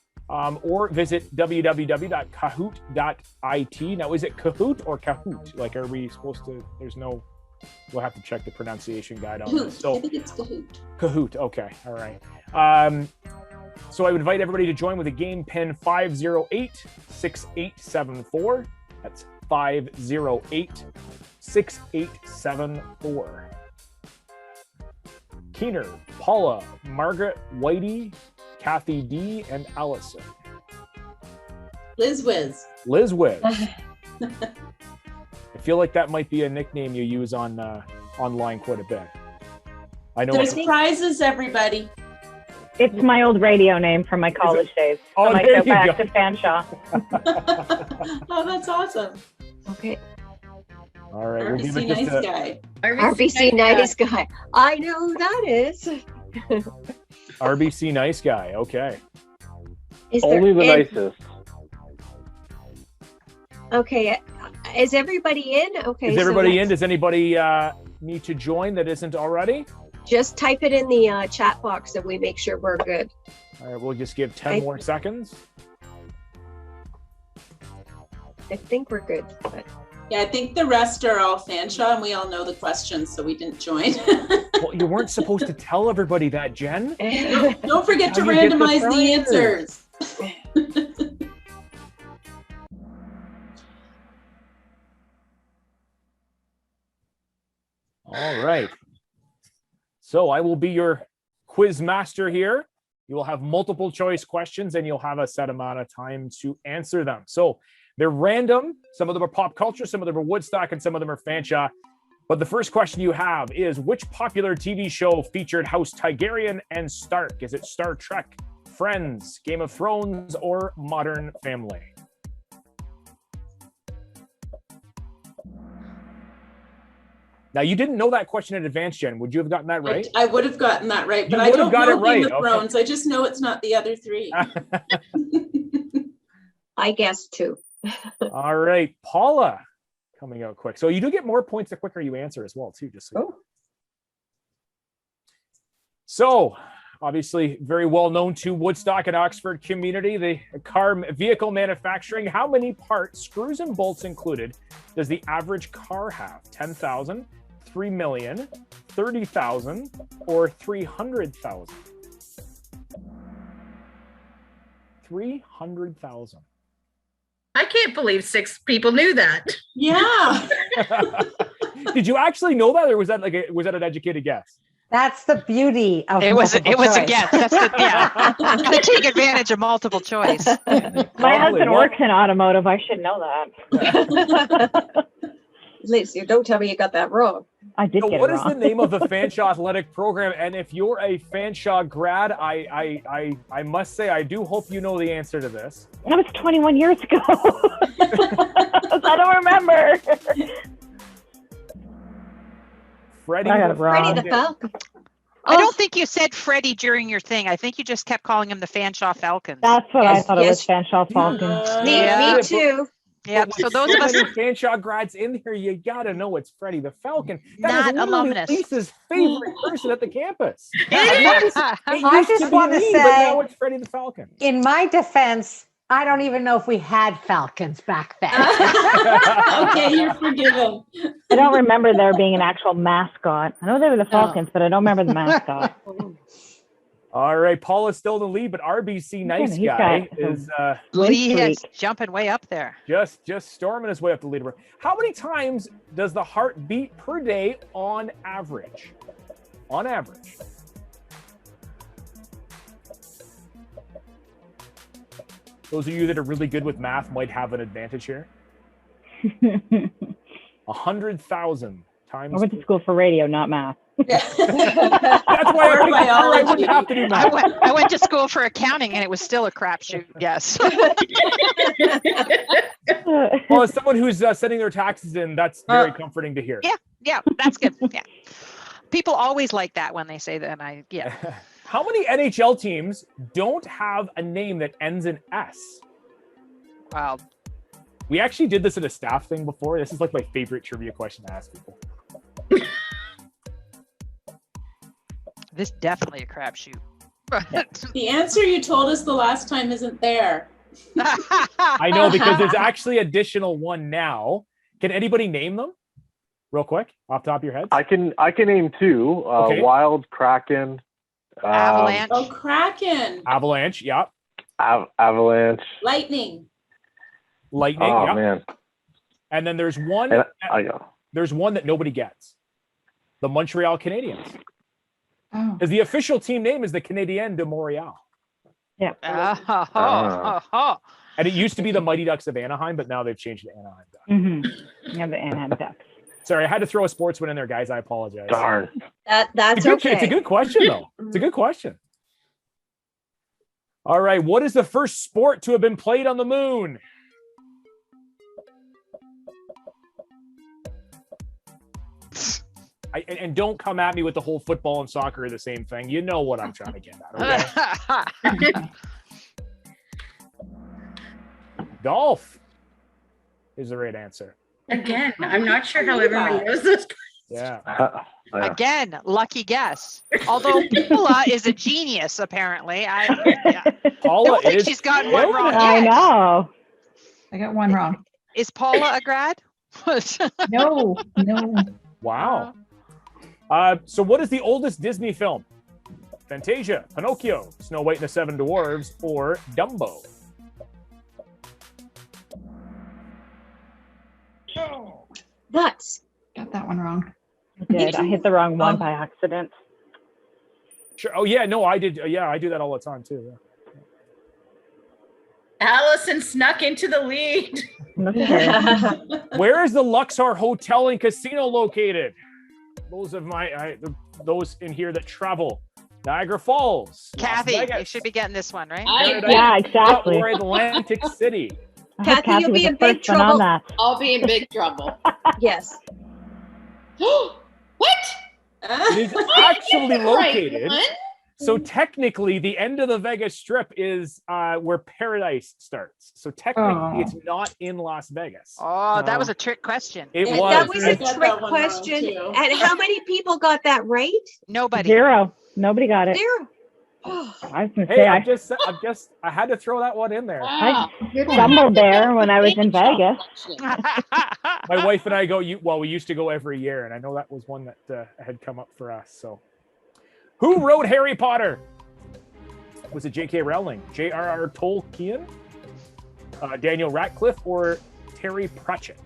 [SPEAKER 5] Or visit www.kahoot.it. Now, is it Kahoot or Kahoot? Like, are we supposed to, we'll have to check the pronunciation guide on this. So,
[SPEAKER 2] I think it's Kahoot.
[SPEAKER 5] Kahoot, okay, all right. So I would invite everybody to join with a game pin 508-6874. That's 508-6874. Keener, Paula, Margaret, Whitey, Kathy D, and Allison.
[SPEAKER 2] Liz Wiz.
[SPEAKER 5] Liz Wiz. I feel like that might be a nickname you use on online quite a bit. I know.
[SPEAKER 2] There's prizes, everybody.
[SPEAKER 11] It's my old radio name from my college days.
[SPEAKER 5] Oh,
[SPEAKER 11] So I
[SPEAKER 5] there
[SPEAKER 11] go
[SPEAKER 5] you
[SPEAKER 11] back
[SPEAKER 5] go.
[SPEAKER 11] to Fanshawe.
[SPEAKER 2] Oh, that's awesome.
[SPEAKER 1] Okay.
[SPEAKER 5] All right, we'll give
[SPEAKER 2] RBC
[SPEAKER 5] it just
[SPEAKER 2] nice
[SPEAKER 5] a
[SPEAKER 2] guy.
[SPEAKER 1] RBC nice guy. I know who that is.
[SPEAKER 5] RBC nice guy. Okay.
[SPEAKER 1] Is there
[SPEAKER 9] Only the
[SPEAKER 1] an-
[SPEAKER 9] nicest.
[SPEAKER 1] Okay. Is everybody in? Okay.
[SPEAKER 5] Is
[SPEAKER 1] so
[SPEAKER 5] everybody in?
[SPEAKER 1] let's
[SPEAKER 5] Does anybody need to join that isn't already?
[SPEAKER 1] Just type it in the chat box so we make sure we're good.
[SPEAKER 5] All right, we'll just give 10 more seconds.
[SPEAKER 1] I think we're good. But
[SPEAKER 2] Yeah, I think the rest are all Fanshawe, and we all know the questions, so we didn't join.
[SPEAKER 5] Well, you weren't supposed to tell everybody that, Jen.
[SPEAKER 2] Don't forget to
[SPEAKER 5] How do you get the
[SPEAKER 2] randomize the
[SPEAKER 5] prizes?
[SPEAKER 2] answers.
[SPEAKER 5] All right. So I will be your quiz master here. You will have multiple choice questions and you'll have a set amount of time to answer them. So they're random. Some of them are pop culture, some of them are Woodstock, and some of them are Fanshawe. But the first question you have is, which popular TV show featured House Targaryen and Stark? Is it Star Trek, Friends, Game of Thrones, or Modern Family? Now, you didn't know that question in advance, Jen. Would you have gotten that right?
[SPEAKER 2] I would have gotten that right, but
[SPEAKER 5] You
[SPEAKER 2] I
[SPEAKER 5] would have
[SPEAKER 2] don't
[SPEAKER 5] got
[SPEAKER 2] know
[SPEAKER 5] it right,
[SPEAKER 2] Game of
[SPEAKER 5] okay.
[SPEAKER 2] Thrones. I just know it's not the other three.
[SPEAKER 1] I guess too.
[SPEAKER 5] All right, Paula, coming out quick. So you do get more points the quicker you answer as well, too. Just so.
[SPEAKER 1] Oh.
[SPEAKER 5] So, obviously, very well known to Woodstock and Oxford community, the car vehicle manufacturing. How many parts, screws and bolts included, does the average car have? 10,000, 3 million, 30,000, or 300,000? 300,000.
[SPEAKER 4] I can't believe 6 people knew that.
[SPEAKER 2] Yeah.
[SPEAKER 5] Did you actually know that, or was that was that an educated guess?
[SPEAKER 10] That's the beauty of
[SPEAKER 12] It was a
[SPEAKER 10] multiple
[SPEAKER 12] guess.
[SPEAKER 10] choice.
[SPEAKER 12] That's the, yeah. Gotta take advantage of multiple choice.
[SPEAKER 11] My husband works in automotive. I should know that.
[SPEAKER 1] Liz, you don't tell me you got that wrong.
[SPEAKER 11] I did
[SPEAKER 5] So
[SPEAKER 11] get
[SPEAKER 5] what
[SPEAKER 11] it
[SPEAKER 5] is the
[SPEAKER 11] wrong.
[SPEAKER 5] name of the Fanshawe athletic program? And if you're a Fanshawe grad, I must say I do hope you know the answer to this.
[SPEAKER 11] That was 21 years ago. I don't remember.
[SPEAKER 5] Freddie.
[SPEAKER 11] I got it wrong.
[SPEAKER 1] Freddie the Falcon.
[SPEAKER 12] I don't think you said Freddie during your thing. I think you just kept calling him the Fanshawe Falcons.
[SPEAKER 11] That's what I
[SPEAKER 1] Yes,
[SPEAKER 11] thought it was,
[SPEAKER 1] yes.
[SPEAKER 11] Fanshawe Falcons.
[SPEAKER 1] Me,
[SPEAKER 12] Yeah.
[SPEAKER 1] me too.
[SPEAKER 12] Yeah.
[SPEAKER 5] But
[SPEAKER 12] So
[SPEAKER 5] with
[SPEAKER 12] those of us,
[SPEAKER 5] many Fanshawe grads in here, you gotta know it's Freddie the Falcon. That is
[SPEAKER 12] Not
[SPEAKER 5] literally
[SPEAKER 12] alumnus.
[SPEAKER 5] Lisa's favorite person at the campus.
[SPEAKER 10] I
[SPEAKER 5] It used
[SPEAKER 10] just
[SPEAKER 5] to be
[SPEAKER 10] wanna
[SPEAKER 5] me, but
[SPEAKER 10] say-
[SPEAKER 5] now it's Freddie the Falcon.
[SPEAKER 10] In my defense, I don't even know if we had falcons back then.
[SPEAKER 2] Okay, you're forgiven.
[SPEAKER 11] I don't remember there being an actual mascot. I know they were the Falcons, but I don't remember the mascot.
[SPEAKER 5] All right, Paul is still in the lead, but RBC nice
[SPEAKER 11] he's
[SPEAKER 5] guy
[SPEAKER 11] got
[SPEAKER 5] is
[SPEAKER 12] Lee
[SPEAKER 11] Win
[SPEAKER 12] is
[SPEAKER 11] streak.
[SPEAKER 12] jumping way up there.
[SPEAKER 5] just storming his way up the leaderboard. How many times does the heart beat per day on average? On average. Those of you that are really good with math might have an advantage here. 100,000 times.
[SPEAKER 11] I went to school for radio, not math.
[SPEAKER 5] That's why I
[SPEAKER 2] Or
[SPEAKER 5] picked her. I wouldn't
[SPEAKER 2] biology.
[SPEAKER 5] have to do math.
[SPEAKER 12] I went to school for accounting and it was still a crapshoot. Yes.
[SPEAKER 5] Well, as someone who's sending their taxes in, that's very comforting to hear.
[SPEAKER 12] Yeah, that's good. Yeah. People always like that when they say that. And yeah.
[SPEAKER 5] How many NHL teams don't have a name that ends in S?
[SPEAKER 12] Wow.
[SPEAKER 5] We actually did this at a staff thing before. This is like my favorite trivia question to ask people.
[SPEAKER 12] This definitely a crapshoot.
[SPEAKER 2] The answer you told us the last time isn't there.
[SPEAKER 5] I know, because there's actually additional one now. Can anybody name them real quick off the top of your head?
[SPEAKER 9] I can name two.
[SPEAKER 5] Okay.
[SPEAKER 9] Wild, Kraken.
[SPEAKER 12] Avalanche.
[SPEAKER 2] Oh, Kraken.
[SPEAKER 5] Avalanche, yeah.
[SPEAKER 9] Avalanche.
[SPEAKER 2] Lightning.
[SPEAKER 5] Lightning,
[SPEAKER 9] Oh
[SPEAKER 5] yeah.
[SPEAKER 9] man.
[SPEAKER 5] And then there's one.
[SPEAKER 9] And
[SPEAKER 5] There's one that nobody gets. The Montreal Canadiens.
[SPEAKER 2] Oh.
[SPEAKER 5] Because the official team name is the Canadiens de Montréal.
[SPEAKER 11] Yeah.
[SPEAKER 12] Oh.
[SPEAKER 5] And it used to be the Mighty Ducks of Anaheim, but now they've changed to Anaheim Ducks.
[SPEAKER 11] Yeah, the Anaheim Ducks.
[SPEAKER 5] Sorry, I had to throw a sports one in there, guys. I apologize.
[SPEAKER 9] Darn.
[SPEAKER 1] That's
[SPEAKER 5] okay. It's a
[SPEAKER 1] okay.
[SPEAKER 5] good question, though. It's a good question. All right. What is the first sport to have been played on the moon? And don't come at me with the whole football and soccer are the same thing. You know what I'm trying to get at. Okay? Golf is the right answer.
[SPEAKER 4] Again, I'm not sure how everyone knows this.
[SPEAKER 5] Yeah.
[SPEAKER 12] Again, lucky guess. Although Paula is a genius, apparently.
[SPEAKER 5] Paula
[SPEAKER 12] don't think
[SPEAKER 5] is.
[SPEAKER 12] she's gotten one wrong
[SPEAKER 11] I
[SPEAKER 12] yet.
[SPEAKER 11] know.
[SPEAKER 13] I got one wrong.
[SPEAKER 12] Is Paula a grad?
[SPEAKER 13] No.
[SPEAKER 5] Wow. So what is the oldest Disney film? Fantasia, Pinocchio, Snow White and the Seven Dwarfs, or Dumbo?
[SPEAKER 1] Nuts.
[SPEAKER 13] Got that one wrong.
[SPEAKER 11] I did. I hit the wrong one by accident.
[SPEAKER 5] Sure. Oh yeah, no, I did. Yeah, I do that all the time too. Yeah.
[SPEAKER 4] Allison snuck into the lead.
[SPEAKER 5] Where is the Luxor Hotel and Casino located? Those of those in here that travel. Niagara Falls.
[SPEAKER 12] Kathy,
[SPEAKER 5] Las Vegas,
[SPEAKER 12] you should be getting this one, right?
[SPEAKER 11] Yeah, exactly.
[SPEAKER 5] Or Atlantic City.
[SPEAKER 1] Kathy, you'll be in big trouble.
[SPEAKER 14] I'll be in big trouble.
[SPEAKER 1] Yes.
[SPEAKER 14] What?
[SPEAKER 5] It is actually located.
[SPEAKER 14] Right,
[SPEAKER 5] so technically, the end of the Vegas Strip is where Paradise starts. So technically, it's not in Las Vegas.
[SPEAKER 12] Oh, that was a trick question.
[SPEAKER 5] It was.
[SPEAKER 1] That was a trick question. And how many people got that right?
[SPEAKER 12] Nobody.
[SPEAKER 11] 0. Nobody got it.
[SPEAKER 1] 0.
[SPEAKER 11] I was gonna
[SPEAKER 5] Hey,
[SPEAKER 11] say
[SPEAKER 5] I had to throw that one in there.
[SPEAKER 11] I stumbled there when I was in Vegas.
[SPEAKER 5] My wife and I go. We used to go every year, and I know that was one that had come up for us. So, who wrote Harry Potter? Was it J.K. Rowling, J.R.R. Tolkien, Daniel Radcliffe, or Terry Pratchett?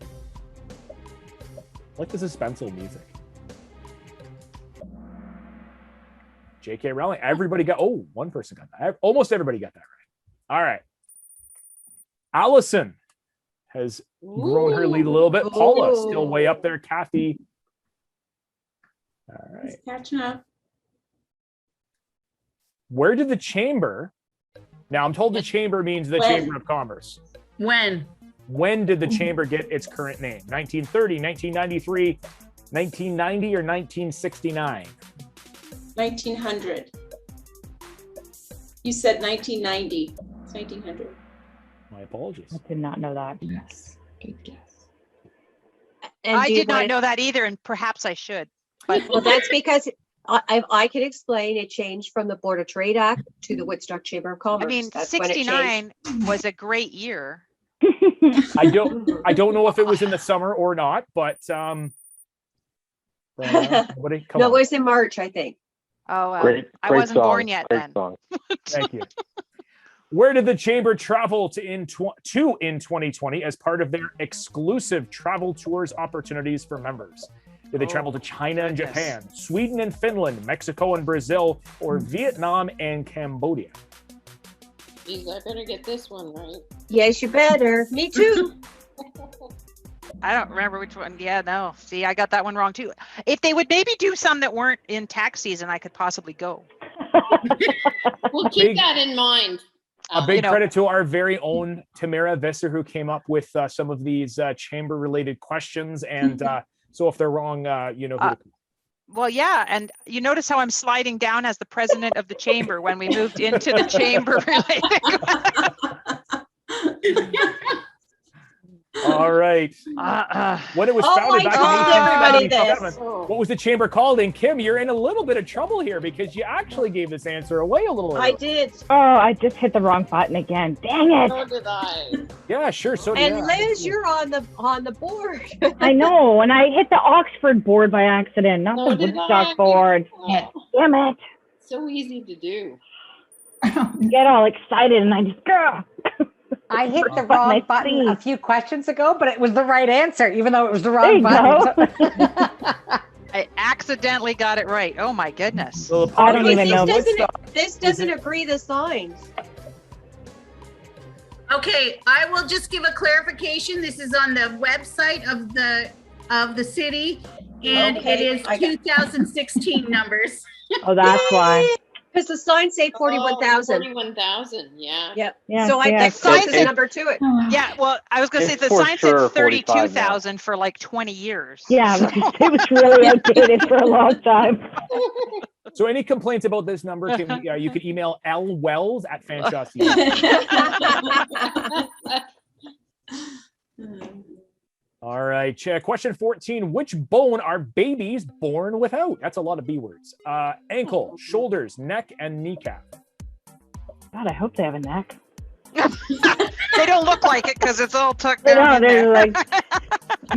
[SPEAKER 5] I like the suspenseful music. J.K. Rowling. Everybody got. Oh, one person got that. Almost everybody got that right. All right. Allison has grown her lead a little bit. Paula still way up there. Kathy. All right.
[SPEAKER 2] He's catching up.
[SPEAKER 5] Where did the chamber? Now I'm told the chamber means the Chamber of Commerce.
[SPEAKER 4] When?
[SPEAKER 5] When did the chamber get its current name? 1930, 1993, 1990, or 1969?
[SPEAKER 2] 1900. You said 1990. It's 1900.
[SPEAKER 5] My apologies.
[SPEAKER 11] I did not know that.
[SPEAKER 13] Yes. Good guess.
[SPEAKER 1] And
[SPEAKER 12] I
[SPEAKER 1] do you
[SPEAKER 12] did not
[SPEAKER 1] want-
[SPEAKER 12] know that either, and perhaps I should. But
[SPEAKER 1] Well, that's because I can explain it changed from the Board of Trade Act to the Woodstock Chamber of Commerce.
[SPEAKER 12] I mean,
[SPEAKER 1] That's when it changed.
[SPEAKER 12] 69 was a great year.
[SPEAKER 5] I don't know if it was in the summer or not, but
[SPEAKER 1] No, it was in March, I think.
[SPEAKER 12] Oh, well,
[SPEAKER 9] Great
[SPEAKER 12] I wasn't
[SPEAKER 9] song.
[SPEAKER 12] born yet
[SPEAKER 9] Great
[SPEAKER 12] then.
[SPEAKER 9] song.
[SPEAKER 5] Thank you. Where did the chamber travel to in 2020 as part of their exclusive travel tours opportunities for members? Did they travel to China and Japan, Sweden and Finland, Mexico and Brazil, or Vietnam and Cambodia?
[SPEAKER 14] Geez, I better get this one right.
[SPEAKER 1] Yes, you better. Me too.
[SPEAKER 12] I don't remember which one. Yeah, no. See, I got that one wrong too. If they would maybe do some that weren't in tax season, I could possibly go.
[SPEAKER 14] We'll keep that in mind.
[SPEAKER 5] A big credit to our very own Tamara Visser, who came up with some of these chamber-related questions. And so if they're wrong, you know who to
[SPEAKER 12] Well, yeah, and you notice how I'm sliding down as the president of the chamber when we moved into the chamber related.
[SPEAKER 5] All right. When it was founded back in 1877, what was the chamber called? And Kim, you're in a little bit of trouble here because you actually gave this answer away a little early.
[SPEAKER 1] I did.
[SPEAKER 11] Oh, I just hit the wrong button again. Dang it.
[SPEAKER 14] So did I.
[SPEAKER 5] Yeah, sure. So did
[SPEAKER 1] And Liz, you're on the board.
[SPEAKER 11] I know, and I hit the Oxford board by accident, not
[SPEAKER 14] So
[SPEAKER 11] the
[SPEAKER 14] did
[SPEAKER 11] Woodstock
[SPEAKER 14] I.
[SPEAKER 11] board. Damn it.
[SPEAKER 14] So easy to do.
[SPEAKER 11] Get all excited and I just go.
[SPEAKER 10] I hit the
[SPEAKER 11] Button
[SPEAKER 10] wrong
[SPEAKER 11] I
[SPEAKER 10] button
[SPEAKER 11] see.
[SPEAKER 10] a few questions ago, but it was the right answer, even though it was the
[SPEAKER 11] There
[SPEAKER 10] wrong
[SPEAKER 11] you
[SPEAKER 10] button.
[SPEAKER 11] go.
[SPEAKER 12] I accidentally got it right. Oh my goodness.
[SPEAKER 5] So
[SPEAKER 11] I don't even know.
[SPEAKER 1] This doesn't agree the signs.
[SPEAKER 4] Okay, I will just give a clarification. This is on the website of the city, and it
[SPEAKER 1] Okay,
[SPEAKER 4] is 2016 numbers.
[SPEAKER 11] Oh, that's why.
[SPEAKER 1] Because the signs say 41,000.
[SPEAKER 14] 41,000, yeah.
[SPEAKER 1] Yep.
[SPEAKER 11] Yeah,
[SPEAKER 1] So I
[SPEAKER 11] yeah.
[SPEAKER 1] that
[SPEAKER 12] Signs
[SPEAKER 1] closest
[SPEAKER 12] say-
[SPEAKER 1] number to it.
[SPEAKER 12] Yeah, well, I was gonna say
[SPEAKER 9] It's
[SPEAKER 12] the
[SPEAKER 9] for
[SPEAKER 12] sign
[SPEAKER 9] sure
[SPEAKER 12] said
[SPEAKER 9] 45 now.
[SPEAKER 12] 32,000 for like 20 years.
[SPEAKER 11] Yeah, it was really outdated for a long time.
[SPEAKER 5] So any complaints about this number, you can email lwells@fanshawe. All right, question 14. Which bone are babies born without? That's a lot of B words. Ankle, shoulders, neck, and kneecap.
[SPEAKER 11] God, I hope they have a neck.
[SPEAKER 12] They don't look like it because it's all tucked
[SPEAKER 11] I
[SPEAKER 12] down
[SPEAKER 11] know,
[SPEAKER 12] in
[SPEAKER 11] they're
[SPEAKER 12] there.
[SPEAKER 11] like,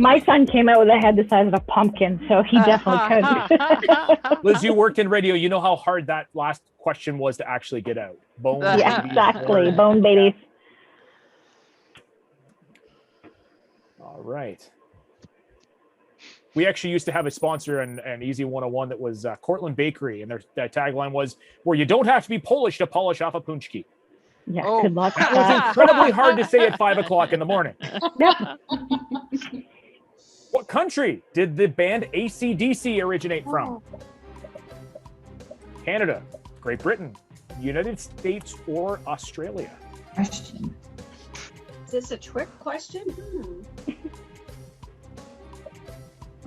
[SPEAKER 11] my son came out with a head the size of a pumpkin, so he definitely could.
[SPEAKER 5] Liz, you worked in radio. You know how hard that last question was to actually get out. Bone.
[SPEAKER 11] Yeah,
[SPEAKER 5] babies
[SPEAKER 11] exactly.
[SPEAKER 5] born.
[SPEAKER 11] Bone babies.
[SPEAKER 5] All right. We actually used to have a sponsor and Easy 101 that was Cortland Bakery, and their tagline was, "Where you don't have to be Polish to polish off a punchki."
[SPEAKER 11] Yeah,
[SPEAKER 12] Oh.
[SPEAKER 11] good luck with
[SPEAKER 5] That was
[SPEAKER 11] that.
[SPEAKER 5] incredibly hard to say at 5 o'clock in the morning.
[SPEAKER 11] Yep.
[SPEAKER 5] What country did the band AC/DC originate from? Canada, Great Britain, United States, or Australia?
[SPEAKER 13] Question.
[SPEAKER 1] Is this a trick question?
[SPEAKER 2] I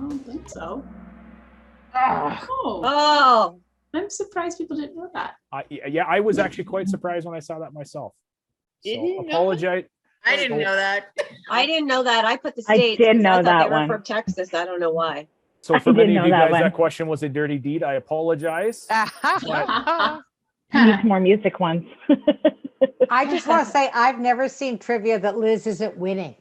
[SPEAKER 2] don't think so.
[SPEAKER 11] Ah.
[SPEAKER 2] Oh,
[SPEAKER 1] Oh,
[SPEAKER 2] I'm surprised people didn't know that.
[SPEAKER 5] Yeah, I was actually quite surprised when I saw that myself. So
[SPEAKER 14] Didn't know?
[SPEAKER 5] apologize.
[SPEAKER 4] I didn't know that.
[SPEAKER 1] I didn't know that. I put the
[SPEAKER 11] I
[SPEAKER 1] states.
[SPEAKER 11] did
[SPEAKER 1] 'cause
[SPEAKER 11] know
[SPEAKER 1] I thought
[SPEAKER 11] that
[SPEAKER 1] they were
[SPEAKER 11] one.
[SPEAKER 1] from Texas. I don't know why.
[SPEAKER 5] So
[SPEAKER 11] I
[SPEAKER 5] for many
[SPEAKER 11] didn't
[SPEAKER 5] of you
[SPEAKER 11] know that
[SPEAKER 5] guys,
[SPEAKER 11] one.
[SPEAKER 5] that question was a dirty deed. I apologize.
[SPEAKER 11] I need some more music ones.
[SPEAKER 10] I just want to say I've never seen trivia that Liz isn't winning.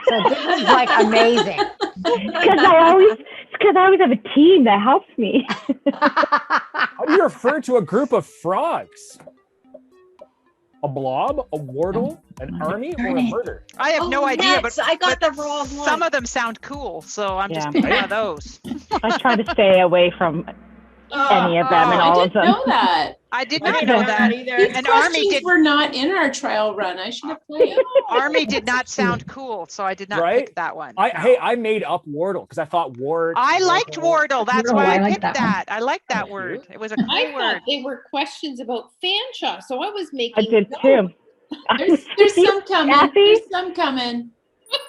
[SPEAKER 10] So this is like amazing.
[SPEAKER 11] Because I always have a team that helps me.
[SPEAKER 5] How do you refer to a group of frogs? A blob, a wardle, an army, or a murder?
[SPEAKER 12] I have no idea,
[SPEAKER 1] Nets,
[SPEAKER 12] but
[SPEAKER 1] I got
[SPEAKER 12] but
[SPEAKER 1] the wrong one.
[SPEAKER 12] some of them sound cool, so I'm just
[SPEAKER 11] Yeah.
[SPEAKER 12] picking one of those.
[SPEAKER 11] I try to stay away from any of them and
[SPEAKER 2] I
[SPEAKER 11] all of
[SPEAKER 2] didn't
[SPEAKER 11] them.
[SPEAKER 2] know that.
[SPEAKER 12] I did
[SPEAKER 4] I
[SPEAKER 12] not
[SPEAKER 4] didn't
[SPEAKER 12] know
[SPEAKER 4] know
[SPEAKER 12] that.
[SPEAKER 4] that either.
[SPEAKER 2] These
[SPEAKER 12] And Army
[SPEAKER 2] questions
[SPEAKER 12] did
[SPEAKER 2] were not in our trial run. I should have played.
[SPEAKER 12] Army did not sound cool, so I did not
[SPEAKER 5] Right?
[SPEAKER 12] pick that one.
[SPEAKER 5] Hey, I made up wardle because I thought ward.
[SPEAKER 12] I liked Wardle. That's
[SPEAKER 13] Wardle,
[SPEAKER 12] why
[SPEAKER 13] I
[SPEAKER 12] I
[SPEAKER 13] like
[SPEAKER 12] picked
[SPEAKER 13] that one.
[SPEAKER 12] that. I like that word. It was a cool
[SPEAKER 14] I
[SPEAKER 12] word.
[SPEAKER 14] thought they were questions about Fanshawe, so I was making
[SPEAKER 11] I did
[SPEAKER 14] notes.
[SPEAKER 11] too.
[SPEAKER 2] There's some coming.
[SPEAKER 11] Kathy?
[SPEAKER 2] There's some coming.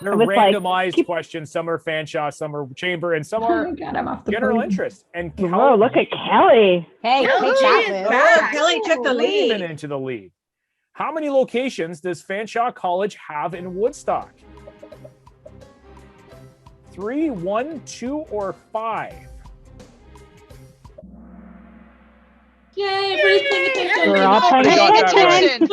[SPEAKER 5] They're
[SPEAKER 11] I was like,
[SPEAKER 5] randomized questions. Some are Fanshawe, some are chamber, and some
[SPEAKER 13] Oh
[SPEAKER 5] are
[SPEAKER 13] my God, I'm off the
[SPEAKER 5] general
[SPEAKER 13] board.
[SPEAKER 5] interest. And
[SPEAKER 11] Whoa, look at Kelly.
[SPEAKER 10] Hey,
[SPEAKER 4] Oh,
[SPEAKER 10] take
[SPEAKER 4] she
[SPEAKER 10] that,
[SPEAKER 4] is
[SPEAKER 10] Liz.
[SPEAKER 4] back.
[SPEAKER 1] Oh, Kelly took the
[SPEAKER 5] Leading
[SPEAKER 1] lead.
[SPEAKER 5] into the lead. How many locations does Fanshawe College have in Woodstock? 3, 1, 2, or 5?
[SPEAKER 2] Yay, everybody's paying attention.
[SPEAKER 11] We're all paying
[SPEAKER 5] Paying
[SPEAKER 11] attention.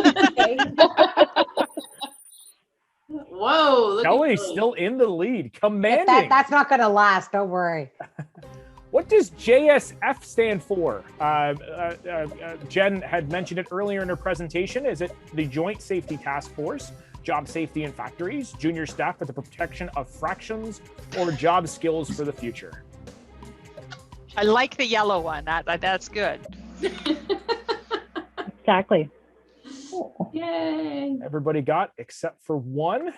[SPEAKER 2] Whoa, look at
[SPEAKER 5] Kelly's
[SPEAKER 2] Kelly.
[SPEAKER 5] still in the lead,
[SPEAKER 10] But
[SPEAKER 5] commanding.
[SPEAKER 10] that's not going to last. Don't worry.
[SPEAKER 5] What does JSF stand for? Jen had mentioned it earlier in her presentation. Is it the Joint Safety Task Force, Job Safety in Factories, Junior Staff for the Protection of Fractions, or Job Skills for the Future?
[SPEAKER 12] I like the yellow one. That's good.
[SPEAKER 11] Exactly.
[SPEAKER 2] Yay.
[SPEAKER 5] Everybody got except for one.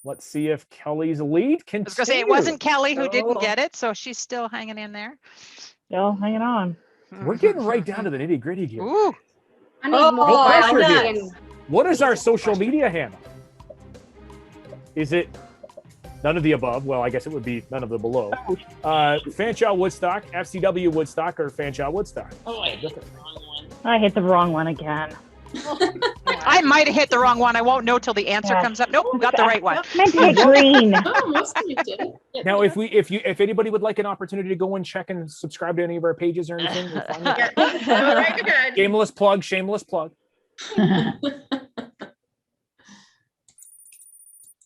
[SPEAKER 5] Let's see if Kelly's lead
[SPEAKER 12] I
[SPEAKER 5] continues.
[SPEAKER 12] was gonna say it wasn't Kelly who didn't
[SPEAKER 1] Oh.
[SPEAKER 12] get it, so she's still hanging in there.
[SPEAKER 11] Still hanging on.
[SPEAKER 5] We're getting right down to the nitty gritty here.
[SPEAKER 12] Ooh,
[SPEAKER 14] I need
[SPEAKER 1] Oh,
[SPEAKER 14] more
[SPEAKER 5] No pressure
[SPEAKER 14] questions.
[SPEAKER 5] here. What is our social media handle? Is it none of the above? Well, I guess it would be none of the below. Fanshawe Woodstock, FCW Woodstock, or Fanshawe Woodstock?
[SPEAKER 14] Oh, I hit the wrong one.
[SPEAKER 11] I hit the wrong one again.
[SPEAKER 12] I might have hit the wrong one. I won't know till the answer
[SPEAKER 11] Yeah.
[SPEAKER 12] comes up. Nope, got the right one.
[SPEAKER 11] Meant to hit green.
[SPEAKER 2] Oh, most of you did it.
[SPEAKER 5] Now, if anybody would like an opportunity to go and check and subscribe to any of our pages or anything, we're fine with that.
[SPEAKER 4] Very good.
[SPEAKER 5] Shameless plug, shameless plug.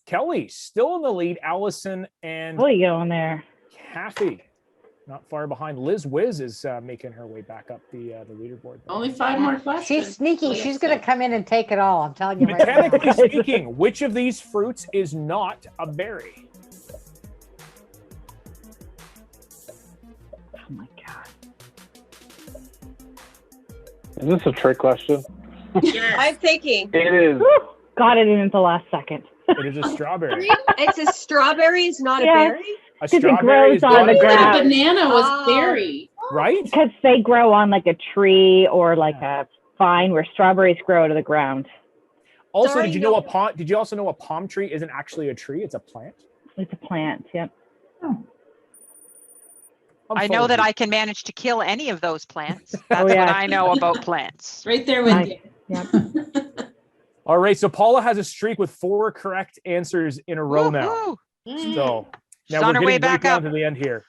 [SPEAKER 5] Kelly still in the lead. Allison and
[SPEAKER 11] Oh, you going there?
[SPEAKER 5] Kathy not far behind. Liz Wiz is making her way back up the leaderboard.
[SPEAKER 2] Only 5 more questions.
[SPEAKER 10] She's sneaky.
[SPEAKER 2] Like I
[SPEAKER 10] She's going to
[SPEAKER 2] said.
[SPEAKER 10] come in and take it all. I'm telling you right now.
[SPEAKER 5] Mechanically speaking, which of these fruits is not a berry?
[SPEAKER 9] Is this a trick question?
[SPEAKER 1] I'm thinking
[SPEAKER 9] It is.
[SPEAKER 11] Whew, got it in at the last second.
[SPEAKER 5] It is a strawberry.
[SPEAKER 1] it's a strawberry, is not a
[SPEAKER 11] Yeah.
[SPEAKER 1] berry.
[SPEAKER 5] A
[SPEAKER 11] Because it
[SPEAKER 5] strawberry
[SPEAKER 11] grows
[SPEAKER 5] is
[SPEAKER 11] on
[SPEAKER 5] not
[SPEAKER 11] the
[SPEAKER 5] a
[SPEAKER 11] ground.
[SPEAKER 5] berry,
[SPEAKER 14] Banana was
[SPEAKER 1] Oh.
[SPEAKER 14] berry.
[SPEAKER 5] right?
[SPEAKER 11] Because they grow on like a tree or like a vine, where strawberries grow out of the ground.
[SPEAKER 5] Also,
[SPEAKER 1] Sorry,
[SPEAKER 5] did you know
[SPEAKER 1] no.
[SPEAKER 5] a palm? Did you also know a palm tree isn't actually a tree? It's a plant.
[SPEAKER 11] It's a plant. Yep.
[SPEAKER 5] I'm
[SPEAKER 12] I
[SPEAKER 5] full
[SPEAKER 12] know
[SPEAKER 5] of
[SPEAKER 12] that
[SPEAKER 5] you.
[SPEAKER 12] I can manage to kill any of those plants. That's what
[SPEAKER 11] yeah.
[SPEAKER 12] I know about plants.
[SPEAKER 14] Right there with
[SPEAKER 11] Nice.
[SPEAKER 14] you.
[SPEAKER 11] Yep.
[SPEAKER 5] All right, so Paula has a streak with 4 correct answers in a row now.
[SPEAKER 12] Woohoo.
[SPEAKER 5] So
[SPEAKER 12] She's
[SPEAKER 5] now
[SPEAKER 12] on
[SPEAKER 5] we're
[SPEAKER 12] her way
[SPEAKER 5] getting right
[SPEAKER 12] back
[SPEAKER 5] down
[SPEAKER 12] up.
[SPEAKER 5] to the end here.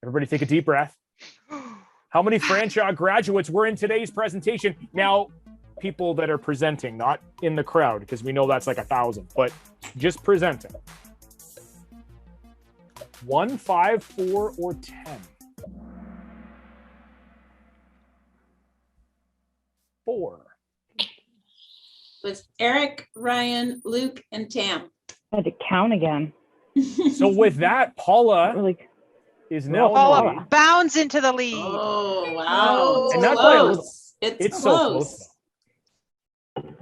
[SPEAKER 5] Everybody take a deep breath. How many Fanshawe graduates were in today's presentation? Now, people that are presenting, not in the crowd, because we know that's like 1,000, but just presenting. 1, 5, 4, or 10? Four.
[SPEAKER 2] Was Eric, Ryan, Luke, and Tam.
[SPEAKER 11] I had to count again.
[SPEAKER 5] So with that, Paula
[SPEAKER 11] Really.
[SPEAKER 5] is now in the
[SPEAKER 12] Paula
[SPEAKER 5] lead.
[SPEAKER 12] bounds into the lead.
[SPEAKER 2] Oh, wow.
[SPEAKER 1] Oh.
[SPEAKER 2] It's
[SPEAKER 5] And not by a little.
[SPEAKER 2] close. It's
[SPEAKER 5] It's
[SPEAKER 2] close.
[SPEAKER 5] so close.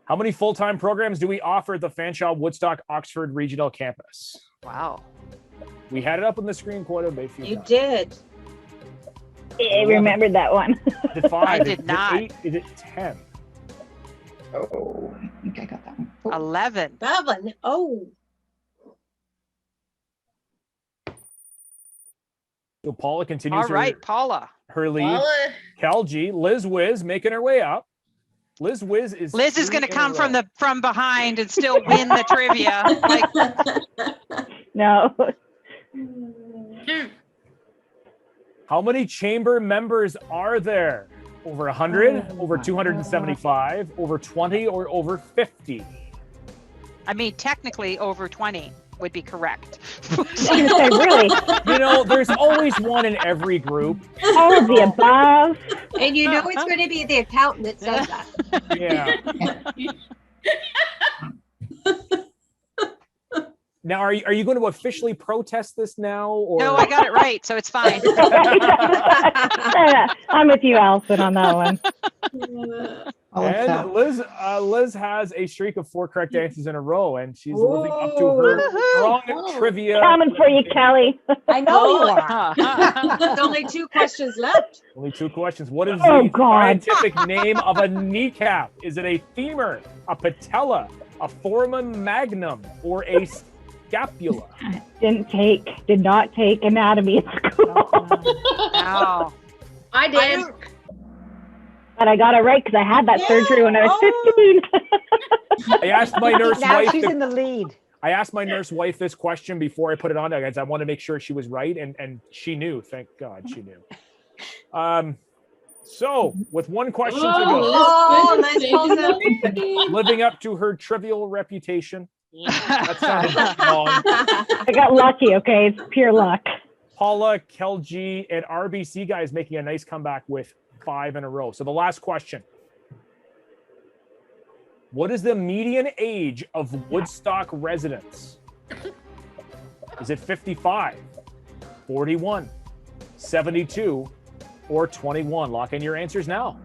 [SPEAKER 5] How many full-time programs do we offer at the Fanshawe Woodstock Oxford Regional Campus?
[SPEAKER 12] Wow.
[SPEAKER 5] We had it up on the screen quite a bit.
[SPEAKER 1] You did.
[SPEAKER 11] I remembered that one.
[SPEAKER 5] Is it 5?
[SPEAKER 12] I did
[SPEAKER 5] Is it
[SPEAKER 12] not.
[SPEAKER 5] 8? Is it 10?
[SPEAKER 13] Oh, I think I got that one. Oh,
[SPEAKER 12] 11.
[SPEAKER 1] 7. Oh.
[SPEAKER 5] So Paula continues
[SPEAKER 12] All right, Paula.
[SPEAKER 5] her lead. Cal G, Liz Wiz making her way up. Liz Wiz is
[SPEAKER 12] Liz is
[SPEAKER 5] 3
[SPEAKER 12] going to
[SPEAKER 5] in a
[SPEAKER 12] come
[SPEAKER 5] row.
[SPEAKER 12] from behind and still win the trivia. Like,
[SPEAKER 11] No.
[SPEAKER 5] How many chamber members are there? Over 100, over 275, over 20, or over 50?
[SPEAKER 12] I mean, technically over 20 would be correct.
[SPEAKER 11] I was gonna say, really,
[SPEAKER 5] You know, there's always one in every group.
[SPEAKER 11] all of the above.
[SPEAKER 1] And you know it's going to be the accountant that says that.
[SPEAKER 5] Yeah. Now, are you going to officially protest this now? Or
[SPEAKER 12] No, I got it right, so it's fine.
[SPEAKER 11] I'm with you, Allison, on that one.
[SPEAKER 13] I'll accept.
[SPEAKER 5] And Liz has a streak of 4 correct answers in a row, and she's living up to her strong trivia.
[SPEAKER 11] Coming for you, Kelly.
[SPEAKER 10] I know you are.
[SPEAKER 1] There's only 2 questions left.
[SPEAKER 5] Only 2 questions. What is
[SPEAKER 11] Oh,
[SPEAKER 5] the
[SPEAKER 11] God.
[SPEAKER 5] scientific name of a kneecap? Is it a femur, a patella, a foramen magnum, or a scapula?
[SPEAKER 11] Did not take anatomy at school.
[SPEAKER 12] Wow.
[SPEAKER 14] I did.
[SPEAKER 11] But I got it right because I had that surgery when I was 15.
[SPEAKER 5] I asked my nurse
[SPEAKER 10] Now
[SPEAKER 5] wife.
[SPEAKER 10] she's in the lead.
[SPEAKER 5] I asked my nurse wife this question before I put it on, guys. I want to make sure she was right, and she knew. Thank God she knew. So with 1 question to go,
[SPEAKER 1] Oh, Liz pulls up.
[SPEAKER 5] living up to her trivial reputation. That sounded wrong.
[SPEAKER 11] I got lucky, okay? It's pure luck.
[SPEAKER 5] Paula, Kelji, and RBC guys making a nice comeback with 5 in a row. So the last question. What is the median age of Woodstock residents? Is it 55, 41, 72, or 21? Lock in your answers now.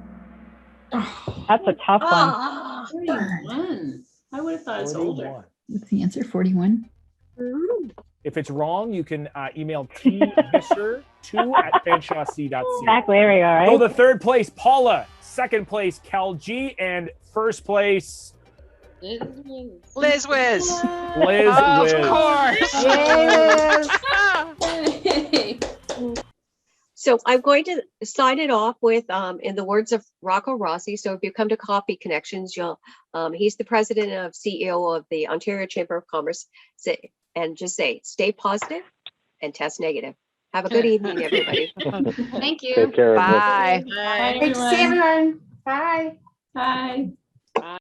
[SPEAKER 11] That's a tough one.
[SPEAKER 1] Ah.
[SPEAKER 2] 41. I would have thought it's older.
[SPEAKER 5] 41.
[SPEAKER 13] What's the answer? 41?
[SPEAKER 5] If it's wrong, you can email tvisser2@fanshawc.ca.
[SPEAKER 11] Exactly, there we go, right?
[SPEAKER 5] So the 3rd place, Paula. 2nd place, Cal G. And 1st place,
[SPEAKER 12] Liz Wiz.
[SPEAKER 5] Liz
[SPEAKER 12] Of
[SPEAKER 5] Wiz.
[SPEAKER 12] course.
[SPEAKER 1] So I'm going to sign it off with, in the words of Rocco Rossi. So if you come to Coffee Connections, he's the president of CEO of the Ontario Chamber of Commerce. And just say, stay positive and test negative. Have a good evening, everybody.
[SPEAKER 14] Thank you.
[SPEAKER 9] Take care.
[SPEAKER 12] Bye.
[SPEAKER 2] Bye.
[SPEAKER 3] Great to see everyone. Bye.
[SPEAKER 2] Bye.